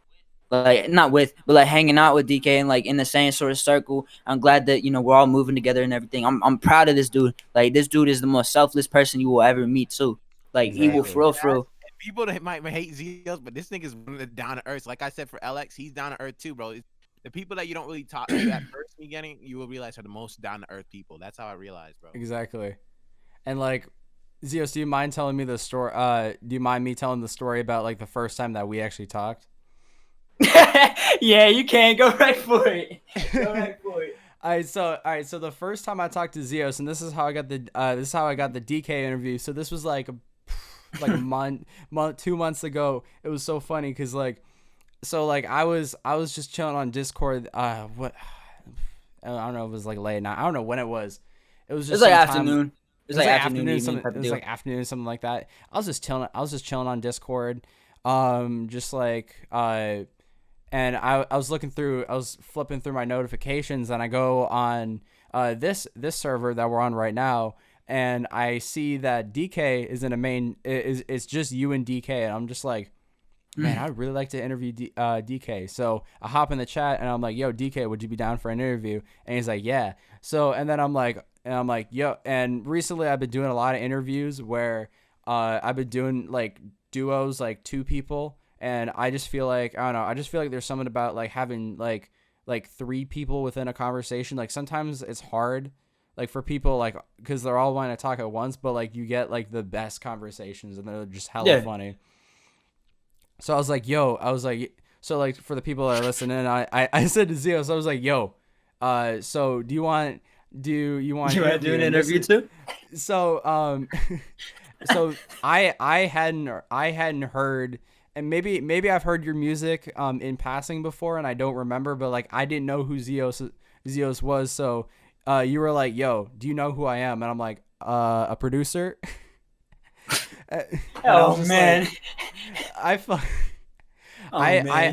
like, not with, but like hanging out with DK and like in the same sort of circle. I'm glad that, you know, we're all moving together and everything. I'm proud of this dude. Like, this dude is the most selfless person you will ever meet too. Like, he will Exactly. for real. People that might hate Zios, but this nigga's one of the down to earth. Like I said for LX, he's down to earth too, bro. The people that you don't really talk to at first beginning, you will realize are the most down to earth people. That's how I realized, bro. Exactly. And like, Zios, do you mind telling me the story? Do you mind me telling the story about like the first time that we actually talked? Yeah, you can go right for it. Go right for it. All right. So the first time I talked to Zios, and this is how I got the DK interview. So this was like a month, 2 months ago. It was so funny because like, so like I was just chilling on Discord. What? I don't know. It was like late night. I don't know when it was. It was just It's like sometime- afternoon. It was like afternoon, evening something. type It of was deal. like afternoon, something like that. I was just chilling on Discord. Just like and I was flipping through my notifications, and I go on this server that we're on right now, and I see that DK is in a main. It's just you and DK, and I'm just like, man, I'd really like to interview DK. So I hop in the chat, and I'm like, yo, DK, would you be down for an interview? And he's like, yeah. So, and then I'm like, yo. And recently I've been doing a lot of interviews where I've been doing like duos, like 2 people. And I just feel like, I don't know, I just feel like there's something about like having like 3 people within a conversation. Like sometimes it's hard, like for people, like, because they're all wanting to talk at once, but like you get like the best conversations, and they're just hella funny. So I was like, so like for the people that are listening, I said to Zios, I was like, yo, so do you want to do an interview too? So so I hadn't heard, and maybe I've heard your music in passing before, and I don't remember, but like I didn't know who Zios was. So you were like, yo, do you know who I am? And I'm like, a producer. Oh man. Like,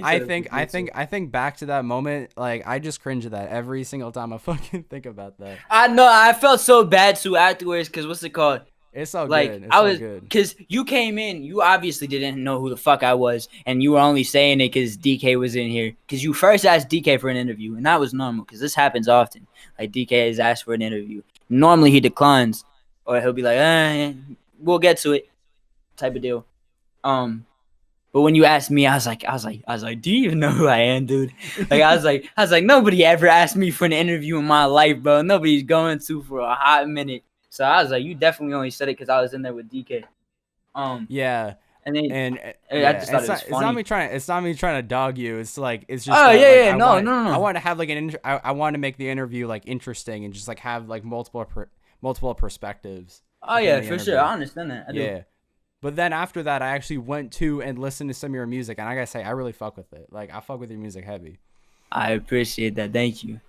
I think back to that moment, like I just cringe at that every single time I fucking think about that. I know, I felt so bad too afterwards, because what's it called? It's all Like, good. It's I all was, good. because you came in, you obviously didn't know who the fuck I was, and you were only saying it because DK was in here. Because you first asked DK for an interview, and that was normal, because this happens often. Like, DK has asked for an interview. Normally he declines, or he'll be like, we'll get to it, type of deal. But when you asked me, I was like, do you even know who I am, dude? Like, I was like, nobody ever asked me for an interview in my life, bro. Nobody's going to for a hot minute. So I was like, you definitely only said it because I was in there with DK. Yeah. And then yeah, I just thought it was funny. It's not me trying to dog you. It's like, it's just. Oh, that, yeah, like, no. I want to have like I want to make the interview like interesting and just like have like multiple perspectives. Oh yeah, for sure. I understand that. I do. Yeah. But then after that, I actually went to and listened to some of your music, and I gotta say, I really fuck with it. Like, I fuck with your music heavy. I appreciate that. Thank you.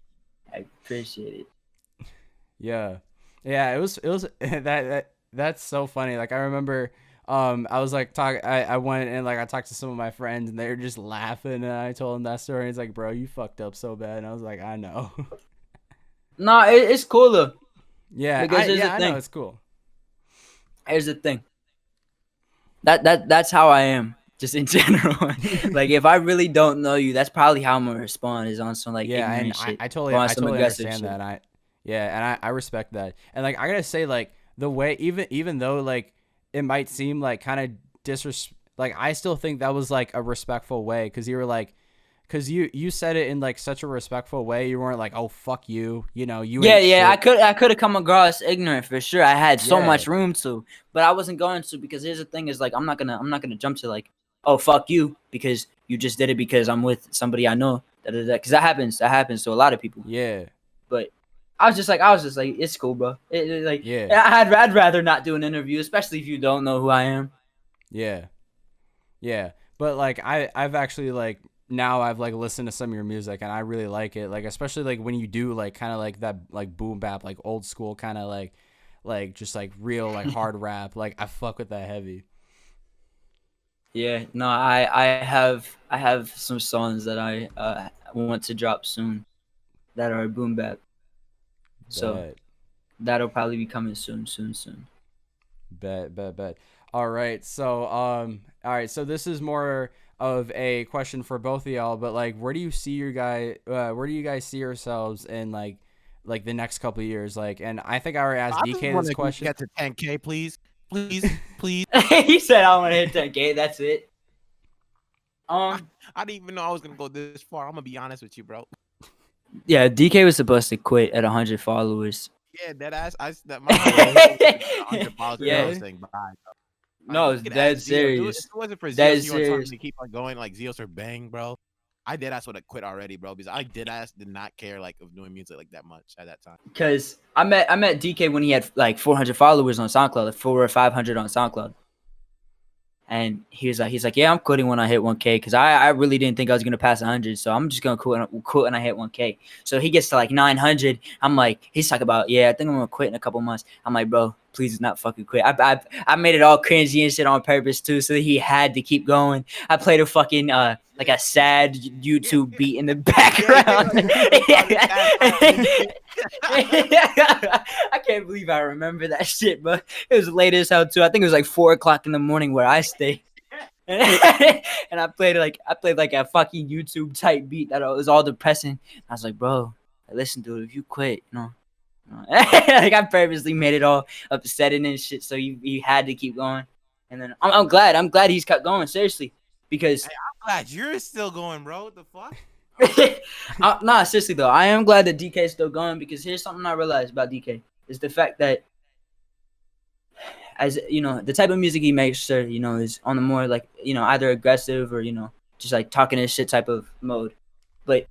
I appreciate it. Yeah. It was that's so funny. Like, I remember, I was like I went and like I talked to some of my friends, and they were just laughing, and I told them that story. And it's like, bro, you fucked up so bad, and I was like, I know. No, it's cool though. Yeah, Because I know it's cool. Here's the thing. That's how I am, just in general. Like, if I really don't know you, that's probably how I'm gonna respond, is on some like ignorant shit. I totally understand that. I respect that. And like, I gotta say, like, the way, even though like it might seem like kind of like I still think that was like a respectful way, because you were like, because you said it in like such a respectful way. You weren't like, oh fuck you, you know, you Yeah, ain't yeah, shit. I could have come across ignorant for sure. I had so Yeah, much room to, but I wasn't going to, because here's the thing: is like I'm not gonna jump to like, oh fuck you because you just did it because I'm with somebody I know. Because that happens to a lot of people. yeah, But I was just like, it's cool, bro. Like yeah, I'd rather not do an interview, especially if you don't know who I am. yeah, yeah. But like I've actually like now I've like listened to some of your music and I really like it. Like especially like when you do like kind of like that like boom bap, like old school kind of like just like real like hard rap. Like I fuck with that heavy. Yeah, no, I have some songs that I want to drop soon that are boom bap. So Bet. that'll probably be coming soon. Bet. All right. So all right. So this is more of a question for both of y'all, but like where do you see where do you guys see yourselves in like the next couple of years? Like, and I think I already asked I just DK want this to question. get to 10K, please. Please. He said I want to hit 10K. That's it. I didn't even know I was gonna go this far. I'm gonna be honest with you, bro. Yeah, DK was supposed to quit at 100 followers. Yeah, that ass. That my I Yeah. was saying bye. No, You it's could dead ask Zios. serious. If it wasn't for Dead Zios, you want serious. to keep on going like Zios or Bang, bro. I did ask would have quit already, bro, because I did not care like of doing music like that much at that time. Because I met DK when he had like 400 followers on SoundCloud, like 400 or 500 on SoundCloud. And he's like, yeah, I'm quitting when I hit 1K, because I really didn't think I was gonna pass 100, so I'm just gonna quit when I hit 1K. So he gets to like 900. I'm like, he's talking about, yeah, I think I'm gonna quit in a couple months. I'm like, bro, please do not fucking quit. I made it all cringy and shit on purpose too, so he had to keep going. I played a fucking like a sad YouTube beat in the background. I can't believe I remember that shit, but it was late as hell too. I think it was like 4 o'clock in the morning where I stay. And I played like a fucking YouTube type beat that was all depressing. I was like, bro, listen, dude, if you quit, like I purposely made it all upsetting and shit, so you had to keep going. And then I'm glad he's kept going, seriously, because I'm glad you're still going, bro. What the fuck? nah, seriously though, I am glad that DK is still going, because here's something I realized about DK is the fact that, as you know, the type of music he makes, sir, is on the more like, either aggressive or just like talking his shit type of mode. But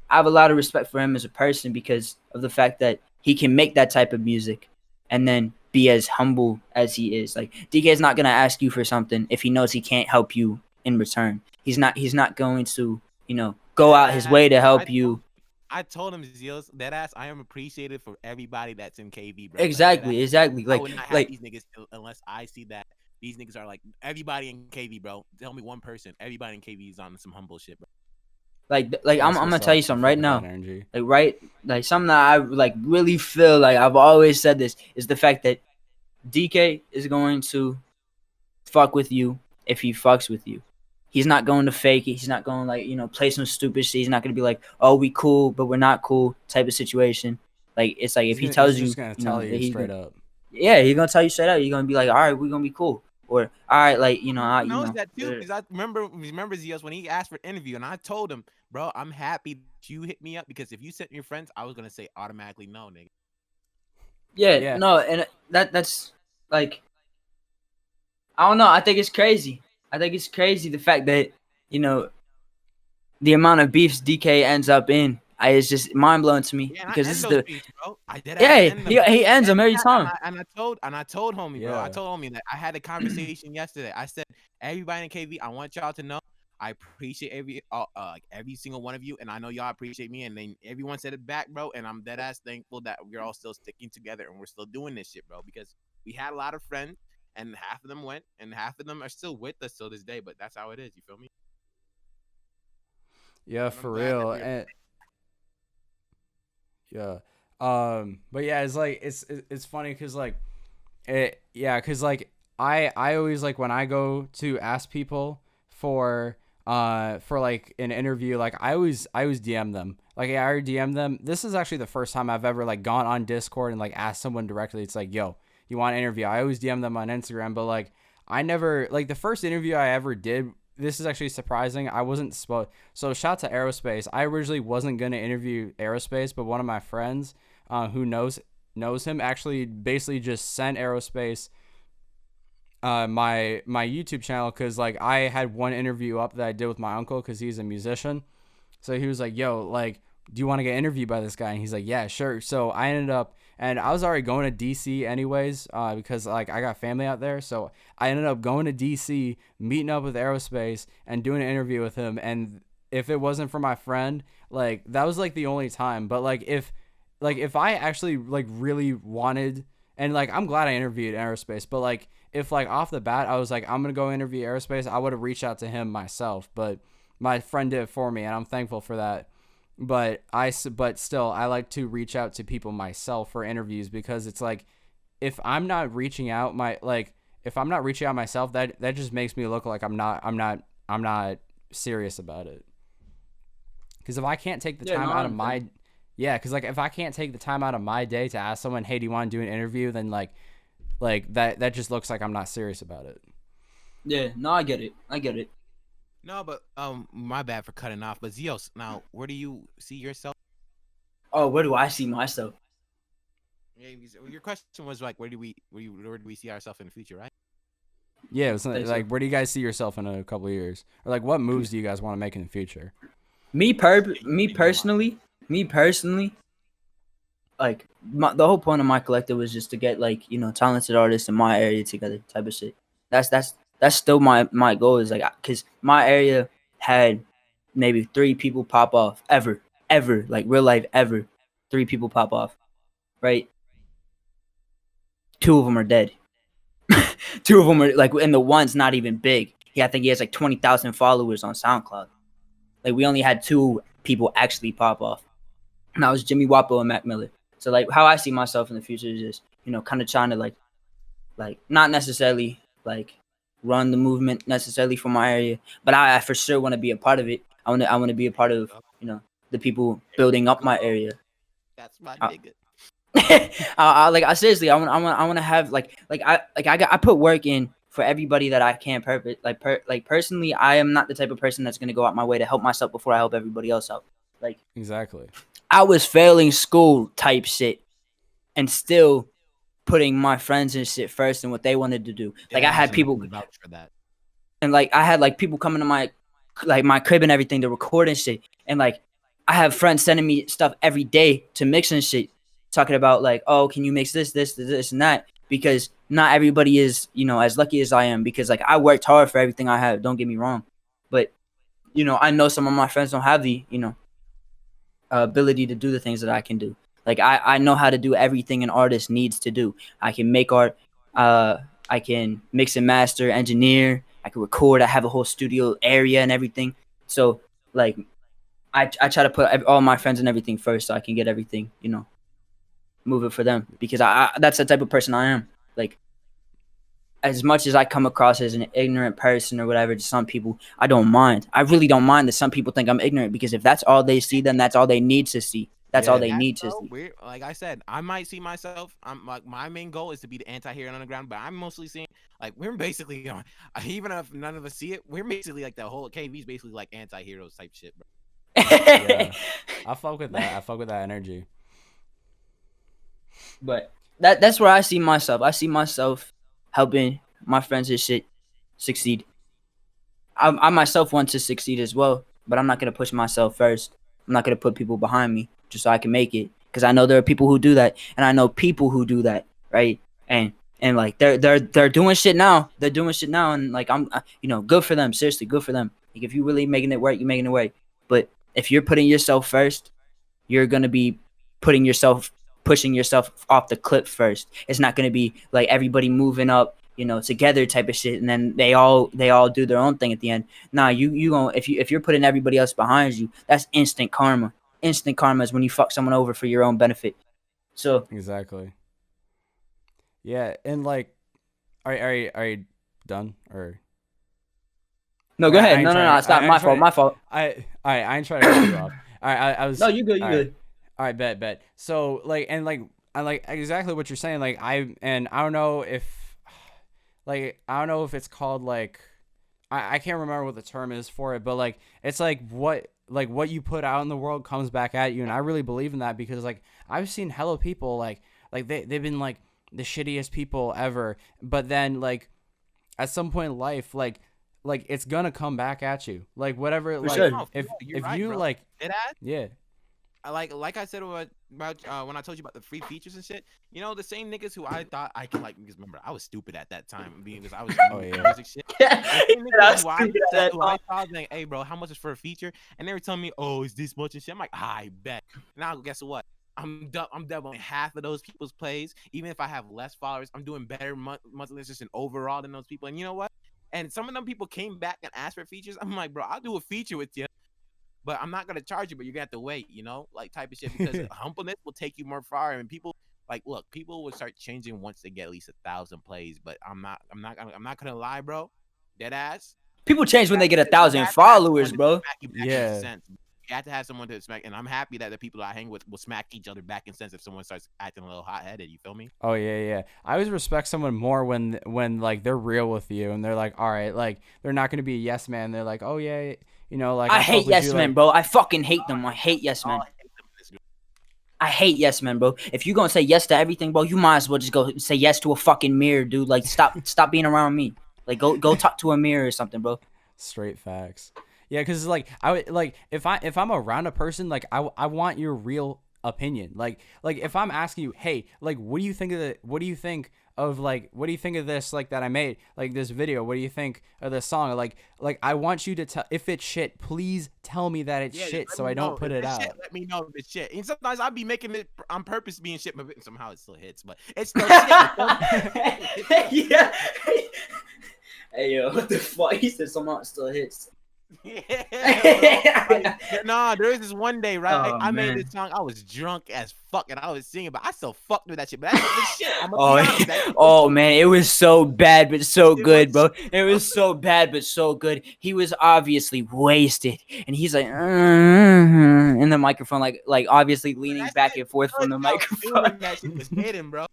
I have a lot of respect for him as a person because of the fact that he can make that type of music and then be as humble as he is. Like DK is not gonna ask you for something if he knows he can't help you in return. He's not going to go out his way to help you. I told him, Zios, that ass, I am appreciated for everybody that's in KV, bro. Exactly. I would not have these niggas unless I see that these niggas are like everybody in KV, bro. Tell me one person. Everybody in KV is on some humble shit, bro. Like I'm gonna tell you something right now. Like something that I like really feel like I've always said this is the fact that DK is going to fuck with you if he fucks with you. He's not going to fake it. He's not going to play some stupid shit. He's not going to be like, oh, we cool, but we're not cool type of situation. Like, it's like if he tells you, he's just gonna tell you straight up. Yeah, he's going to tell you straight up. You're going to be like, all right, we're going to be cool. Or, all right, like, He knows that too, because I remember Zios when he asked for an interview, and I told him, bro, I'm happy that you hit me up, because if you sent your friends, I was going to say automatically no, nigga. Yeah, no, and that's like, I don't know. I think it's crazy. The fact that, the amount of beefs DK ends up in is just mind blowing to me, because this is the beefs, bro. he ends them every time. And I told homie, bro. I told homie that I had a conversation yesterday. I said, everybody in KV, I want y'all to know I appreciate every single one of you, and I know y'all appreciate me. And then everyone said it back, bro. And I'm dead ass thankful that we're all still sticking together and we're still doing this shit, bro. Because we had a lot of friends, and half of them went, and half of them are still with us till this day. But that's how it is. You feel me? Yeah, for real. And yeah, but yeah, it's like it's funny because like I always like when I go to ask people for like an interview, like I always DM them. Like I already DM them. This is actually the first time I've ever like gone on Discord and like asked someone directly. It's like, yo, you want to interview? I always DM them on Instagram, but like I never like the first interview I ever did. This is actually surprising. I wasn't supposed. So shout to Aerospace. I originally wasn't gonna interview Aerospace, but one of my friends who knows him actually basically just sent Aerospace my YouTube channel, because like I had one interview up that I did with my uncle because he's a musician. So he was like, yo, like, do you want to get interviewed by this guy? And he's like, yeah, sure. So I ended up, and I was already going to DC anyways, because like I got family out there. So I ended up going to DC, meeting up with Aerospace and doing an interview with him. And if it wasn't for my friend, like that was like the only time. But like if I actually like really wanted, and like I'm glad I interviewed Aerospace, but like if like off the bat I was like I'm gonna go interview Aerospace, I would have reached out to him myself. But my friend did it for me, and I'm thankful for that. But still, I like to reach out to people myself for interviews, because it's like if I'm not reaching out myself, that just makes me look like I'm not serious about it. Because if I can't take the time out of my because like if I can't take the time out of my day to ask someone, hey, do you want to do an interview, then like that just looks like I'm not serious about it. Yeah, no, I get it. No, but my bad for cutting off. But Zios, now where do you see yourself? Oh, where do I see myself? Yeah, your question was like, where do we see ourselves in the future, right? Yeah, it was like, where do you guys see yourself in a couple of years, or like what moves do you guys want to make in the future? Me personally, like the whole point of my collective was just to get like talented artists in my area together, type of shit. That's still my goal, is like, because my area had maybe 3 people pop off ever, like real life ever. 3 people pop off, right? 2 of them are dead. 2 of them are like, and the one's not even big. I think he has like 20,000 followers on SoundCloud. Like we only had 2 people actually pop off, and that was Jimmy Wapo and Mac Miller. So like how I see myself in the future is just kind of trying to like not necessarily like run the movement necessarily from my area, but I for sure want to be a part of it. I want to be a part of the people building up my area. That's my nigga. I seriously, I want to have I put work in for everybody that I can. Personally, I am not the type of person that's gonna go out my way to help myself before I help everybody else out. Like Exactly. I was failing school type shit, and still putting my friends and shit first and what they wanted to do. Like I had people vouch for that, and like I had like people coming to my crib and everything to record and shit, and like I have friends sending me stuff every day to mix and shit, talking about like, oh, can you mix this and that, because not everybody is as lucky as I am, because like I worked hard for everything I have, don't get me wrong, but I know some of my friends don't have the ability to do the things that I can do. Like I know how to do everything an artist needs to do. I can make art, I can mix and master, engineer, I can record, I have a whole studio area and everything. So like I try to put all my friends and everything first, so I can get everything moving for them, because I that's the type of person I am. Like as much as I come across as an ignorant person or whatever to some people, I don't mind. I really don't mind that some people think I'm ignorant, because if that's all they see, then that's all they need to see. That's all they need to see. Like I said, I might see myself. I'm like, my main goal is to be the anti-hero underground, but I'm mostly seeing like we're basically even if none of us see it, we're basically like the whole KV's basically like anti-heroes type shit, bro. Yeah, I fuck with that. I fuck with that energy. But that's where I see myself. I see myself helping my friends and shit succeed. I myself want to succeed as well, but I'm not gonna push myself first. I'm not gonna put people behind me just so I can make it, because I know there are people who do that, and I know people who do that, right? And like they're doing shit now. They're doing shit now, and like I'm good for them. Seriously, good for them. Like if you really making it work, you're making it work. But if you're putting yourself first, you're gonna be pushing yourself off the cliff first. It's not gonna be like everybody moving up, together type of shit, and then they all do their own thing at the end. Nah, you gonna if you're putting everybody else behind you, that's instant karma. Instant karma is when you fuck someone over for your own benefit. So exactly. Yeah, and like, are you done or? No, go ahead. No. Stop. My fault. I ain't trying to cut you off. All right, I was. No, you good. You all good. All right, bet. So like, and like, I like exactly what you're saying. Like I don't know if it's called like I can't remember what the term is for it, but like it's like what you put out in the world comes back at you, and I really believe in that because like I've seen hella people like they've been like the shittiest people ever, but then like at some point in life like it's gonna come back at you, like whatever. For Like sure. if Right, you bro. like Deadass? yeah. Like I said about when I told you about the free features and shit, you know, the same niggas who I thought I could like, because remember I was stupid at that time because I was Oh, doing yeah. music shit. Yeah, The same that's niggas who I stupid at that who I time. thought like, hey bro, how much is for a feature? And they were telling me, oh, it's this much and shit. I'm like, I bet. Now guess what? I'm doubling half of those people's plays. Even if I have less followers, I'm doing better monthly listeners overall than those people. And you know what? And some of them people came back and asked for features. I'm like, bro, I'll do a feature with you, but I'm not gonna charge you. But you're gonna have to wait, you know, like type of shit. Because humbleness will take you more far. And people like, look, people will start changing once they get at least 1,000 plays. But I'm not gonna lie, bro. Dead ass. People change when they get You 1,000 have to have followers, someone to bro. smack you back in Yeah. sense. You have to have someone to smack, and I'm happy that the people I hang with will smack each other back in sense if someone starts acting a little hot-headed. You feel me? Oh yeah. I always respect someone more when like they're real with you and they're like, all right, like they're not gonna be a yes man. They're like, oh yeah, you know, like I fuck hate with yes you, men, like, bro. I fucking hate them. I hate yes men. I hate yes men, bro. If you're gonna say yes to everything, bro, you might as well just go say yes to a fucking mirror, dude. Like stop being around me. Like go talk to a mirror or something, bro. straight facts. Yeah, because like I would like if I'm around a person, like I want your real opinion. Like if I'm asking you, hey, like what do you think of this like that I made, like this video, what do you think of this song? Like I want you to tell, if it's shit, please tell me that it's shit so I don't put it out. Shit, let me know if it's shit. And sometimes I'll be making it on purpose being shit, but somehow it still hits. But it's still shit. Yeah. Hey yo, what the fuck? He said somehow it still hits. Yeah, bro. Like, nah, there was this one day, right? Oh, I man. made this song. I was drunk as fuck, and I was singing, but I still fucked with that shit. But that's the shit. I'm Oh, gonna be honest. That- oh man, it was so bad but so It good, was- bro. It was so bad but so good. He was obviously wasted, and he's like in the microphone, like obviously leaning That back shit and forth from the good, yo. microphone. Feeling that shit was hidden, bro.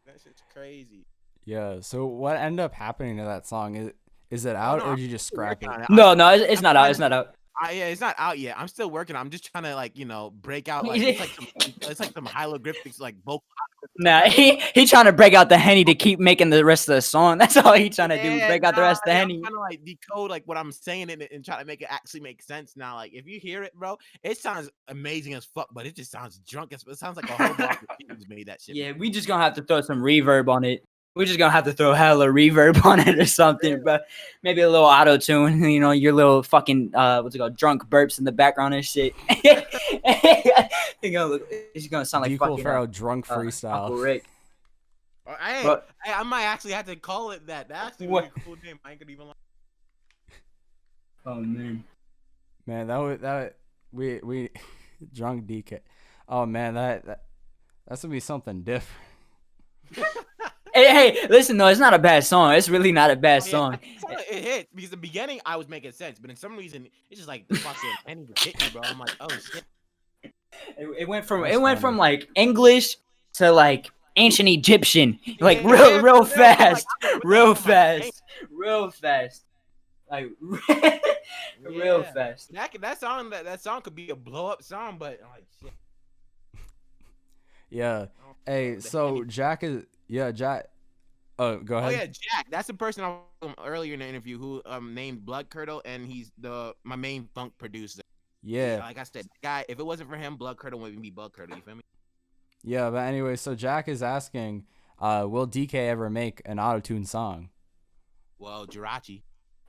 That shit's crazy. Yeah. So what ended up happening to that song? Is it out no, or did you just scrap it? No, it's not out. It's not out. Yeah, it's not out yet. I'm still working. I'm just trying to like, you know, break out. Like it's like some hieroglyphics, like vocal. Nah, he trying to break out the Henny to keep making the rest of the song. That's all he trying to do. Break out the rest of the Henny. I'm trying to like decode like what I'm saying and try to make it actually make sense. Now, like if you hear it, bro, it sounds amazing as fuck, but it just sounds drunk as. It sounds like a whole bunch of people made that shit. Yeah, we just gonna have to throw some reverb on it. We're just gonna have to throw hella reverb on it or something, bro. Maybe a little auto tune, you know, your little fucking what's it called, drunk burps in the background and shit. It's gonna sound like fucking DKoolPharaoh drunk Uncle freestyle. Rick. Hey, But- I might actually have to call it that. That's actually What? a cool name. I ain't gonna even. Oh man. Man, we drunk DK. Oh man, that's gonna be something different. Hey, listen though, it's not a bad song. It's really not a bad song. It hit because the beginning I was making sense, but in some reason it's just like the fucking penny just hit me, bro. I'm like, oh shit. It went from That's funny. like English to like ancient Egyptian, like Yeah, real yeah, I'm like, fast, I'm like, real I'm like, dang. fast, real fast, like real Yeah. fast. That song could be a blow up song, but I'm like shit. Yeah. Hey, The so Henny. Jack is Jack. Oh, go Oh ahead. yeah, Jack. That's the person I was earlier in the interview who named Blood Curdle, and he's my main funk producer. Yeah. Like I said, guy. If it wasn't for him, Blood Curdle wouldn't be Blood Curdle. You feel me? Yeah, but anyway, so Jack is asking, will DK ever make an auto-tune song? Well, Jirachi.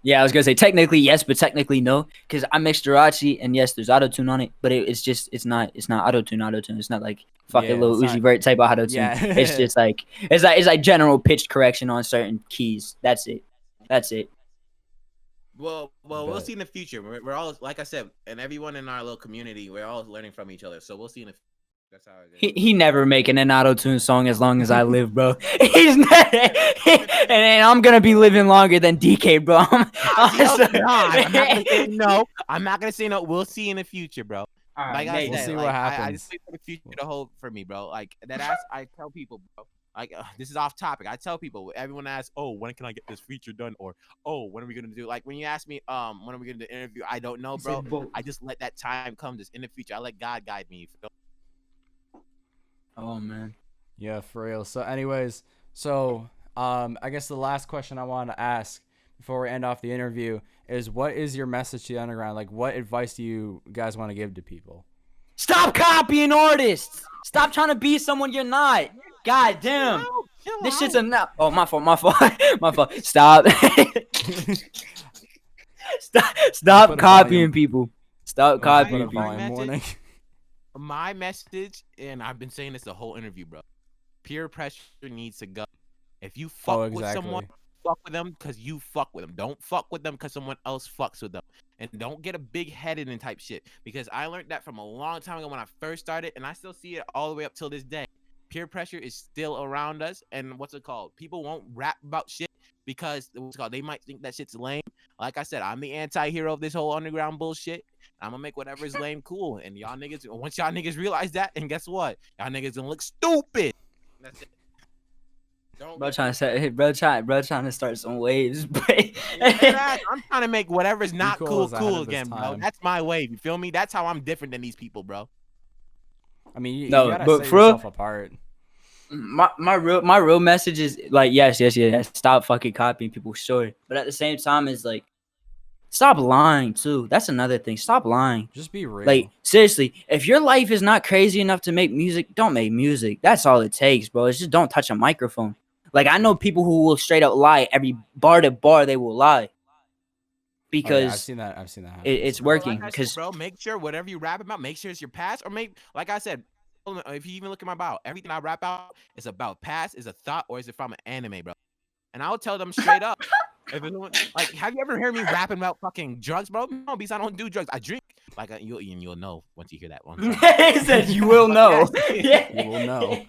Yeah, I was gonna say technically yes, but technically no, because I mixed Jirachi and yes, there's auto tune on it, but it's not auto tune. It's not like fucking Yeah, little it's Uzi not- Vert type of auto tune. Yeah. It's just like it's like general pitch correction on certain keys. That's it. Well, we'll Bet. see in the future. We're all, like I said, and everyone in our little community, we're all learning from each other. So we'll see in the. That's how it is. He never making an auto tune song as long as I live, bro. He's not, and I'm gonna be living longer than DK, bro. I'm not gonna say no. I'm not gonna say no. We'll see in the future, bro. All right, Like I maybe. We'll said, see like, what I happens. just wait for the future to hold for me, bro. Like that ass, I tell people, bro. Like this is off topic. I tell people, everyone asks, "Oh, when can I get this feature done?" Or, "Oh, when are we gonna do?" Like when you ask me, when are we gonna do the interview? I don't know, bro. I just let that time come. Just in the future, I let God guide me. Oh man. Yeah, for real. So, anyways, I guess the last question I want to ask before we end off the interview is, what is your message to the underground? Like, what advice do you guys want to give to people? Stop copying artists. Stop trying to be someone you're not. God damn. This shit's enough. Oh, my fault. My fault. Stop. Stop Put a copying volume. people. Stop We'll have to put copying a people. volume warning. My message, and I've been saying this the whole interview, bro. Peer pressure needs to go. If you fuck with someone, fuck with them because you fuck with them. Don't fuck with them because someone else fucks with them. And don't get a big headed and type shit. Because I learned that from a long time ago when I first started, and I still see it all the way up till this day. Peer pressure is still around us, and what's it called? People won't rap about shit because they might think that shit's lame. Like I said, I'm the anti-hero of this whole underground bullshit. I'm gonna make whatever is lame cool, and y'all niggas, once y'all niggas realize that, and guess what? Y'all niggas gonna look stupid. That's it. Bro trying to start some waves. I'm trying to make whatever's not cool again, bro. Time. That's my wave. You feel me? That's how I'm different than these people, bro. I mean, you No, gotta but set for yourself apart. my real message is like, yes. Stop fucking copying people, sure. But at the same time, it's like, stop lying too. That's another thing. Stop lying. Just be real. Like, seriously, if your life is not crazy enough to make music, don't make music. That's all it takes, bro. It's just don't touch a microphone. Like, I know people who will straight up lie. Every bar to bar, they will lie. Because I've seen that happen. it's working. Because bro, make sure whatever you rap about, make sure it's your past, or maybe, like I said, if you even look at my bio, everything I rap out is about past, is a thought, or is it from an anime, bro? And I'll tell them straight up. If anyone, like, have you ever heard me rapping about fucking drugs, bro? No, because I don't do drugs. I drink. Like, you'll know once you hear that one. He said you will know. Yeah. You will know.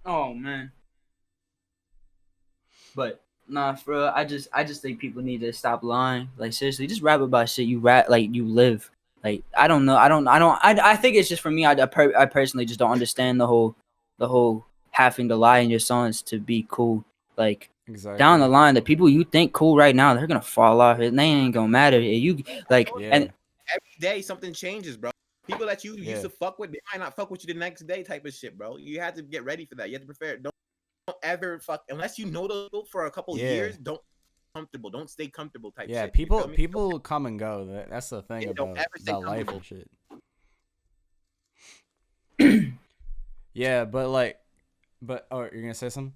Oh man. But nah, for real, I just think people need to stop lying. Like, seriously, just rap about shit you rap like you live. Like, I don't know. I think it's just for me. I personally just don't understand the whole having to lie in your songs to be cool. Like, exactly. Down the line, the people you think cool right now, they're gonna fall off. They ain't gonna matter. You like, Yeah. and every day something changes, bro. People that you used to fuck with, they might not fuck with you the next day, type of shit, bro. You have to get ready for that. You have to prepare. Don't ever fuck unless you know those people for a couple years. Don't comfortable. Don't stay comfortable, type. Yeah, shit. people come and go. That's the thing about life and shit. Yeah, but oh, you're gonna say something?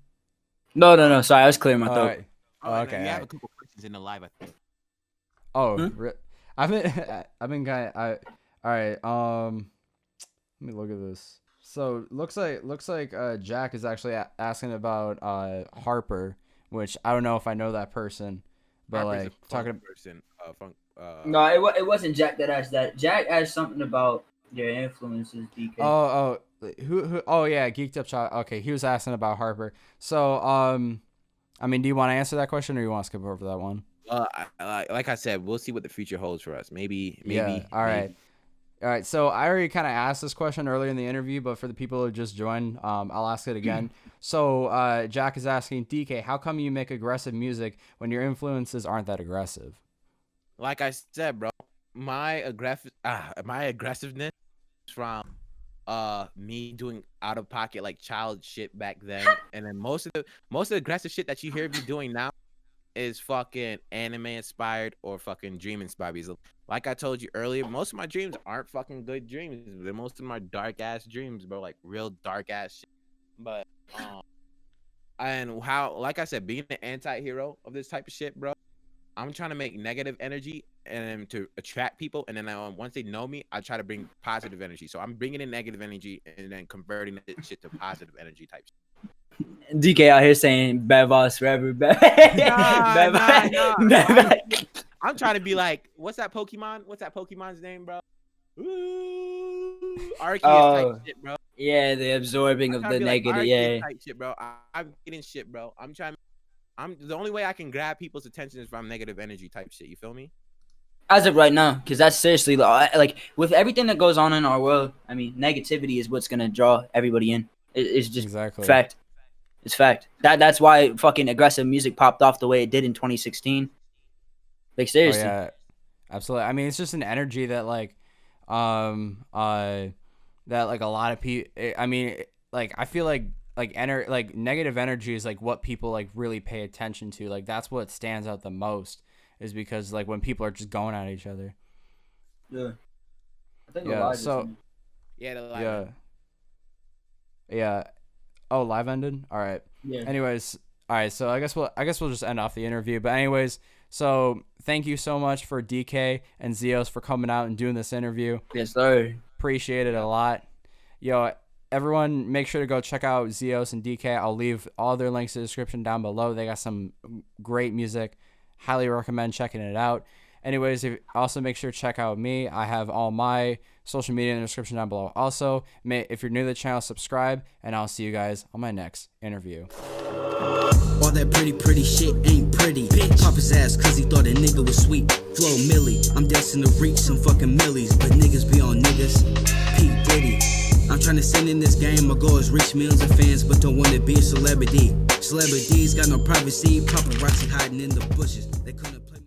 No. Sorry, I was clearing my throat. Right. Okay. You have a couple questions in the live, I think. Oh, I've been kind of all right. Let me look at this. So looks like Jack is actually asking about Harper, which I don't know if I know that person, but Harper's like a talking person. No, it wasn't Jack that asked that. Jack asked something about your influences, DK. Oh, who? Oh yeah, Geeked Up Shot. Okay, he was asking about Harper. So I mean, do you want to answer that question, or you want to skip over that one? Like I said, we'll see what the future holds for us. Maybe. Yeah. All right. So I already kind of asked this question earlier in the interview, but for the people who just joined, I'll ask it again. So Jack is asking, DK, how come you make aggressive music when your influences aren't that aggressive? Like I said, bro, my aggressiveness from me doing out of pocket like child shit back then, and then most of the aggressive shit that you hear me doing now is fucking anime inspired or fucking dream inspired. Because like I told you earlier, most of my dreams aren't fucking good dreams. Most of them are dark ass dreams, bro, like real dark ass shit. But and how, like I said, being the anti-hero of this type of shit, bro, I'm trying to make negative energy and to attract people, and then once they know me, I try to bring positive energy. So I'm bringing in negative energy and then converting that shit to positive energy type shit. DK out here saying bad vibes forever. I'm trying to be like, what's that Pokemon? What's that Pokemon's name, bro? Arceus type shit, bro. Yeah, the absorbing of the negative. Like yeah, type shit, bro. I'm getting shit, bro. I'm the only way I can grab people's attention is from negative energy type shit. You feel me? As of right now, because that's seriously like with everything that goes on in our world. I mean, negativity is what's gonna draw everybody in. It's just Exactly. fact. It's fact. That's why fucking aggressive music popped off the way it did in 2016. Like seriously. Oh yeah, absolutely. I mean, it's just an energy that like, that like a lot of people. I mean, like I feel like like negative energy is like what people like really pay attention to. Like that's what stands out the most, is because like when people are just going at each other. Yeah. I think Yeah. So. Yeah, the live Yeah. end. Yeah. Oh, live ended. All right. Yeah. Anyways, all right. So I guess we'll just end off the interview. But anyways, so thank you so much for DK and Zios for coming out and doing this interview. Yes, sir. Appreciate it a lot. Yo, everyone, make sure to go check out Zios and DK. I'll leave all their links in the description down below. They got some great music. Highly recommend checking it out. Anyways, also make sure to check out me. I have all my social media in the description down below. Also, if you're new to the channel, subscribe, and I'll see you guys on my next interview. All that pretty shit ain't pretty. Pop his ass cause he thought a nigga was sweet. Flow Millie, I'm destined to reach some fucking millies, but niggas be on niggas. P. Diddy, I'm trying to send in this game. My goal is reach millions of fans, but don't want to be a celebrity. Celebrities got no privacy. Paparazzi hiding in the bushes. They couldn't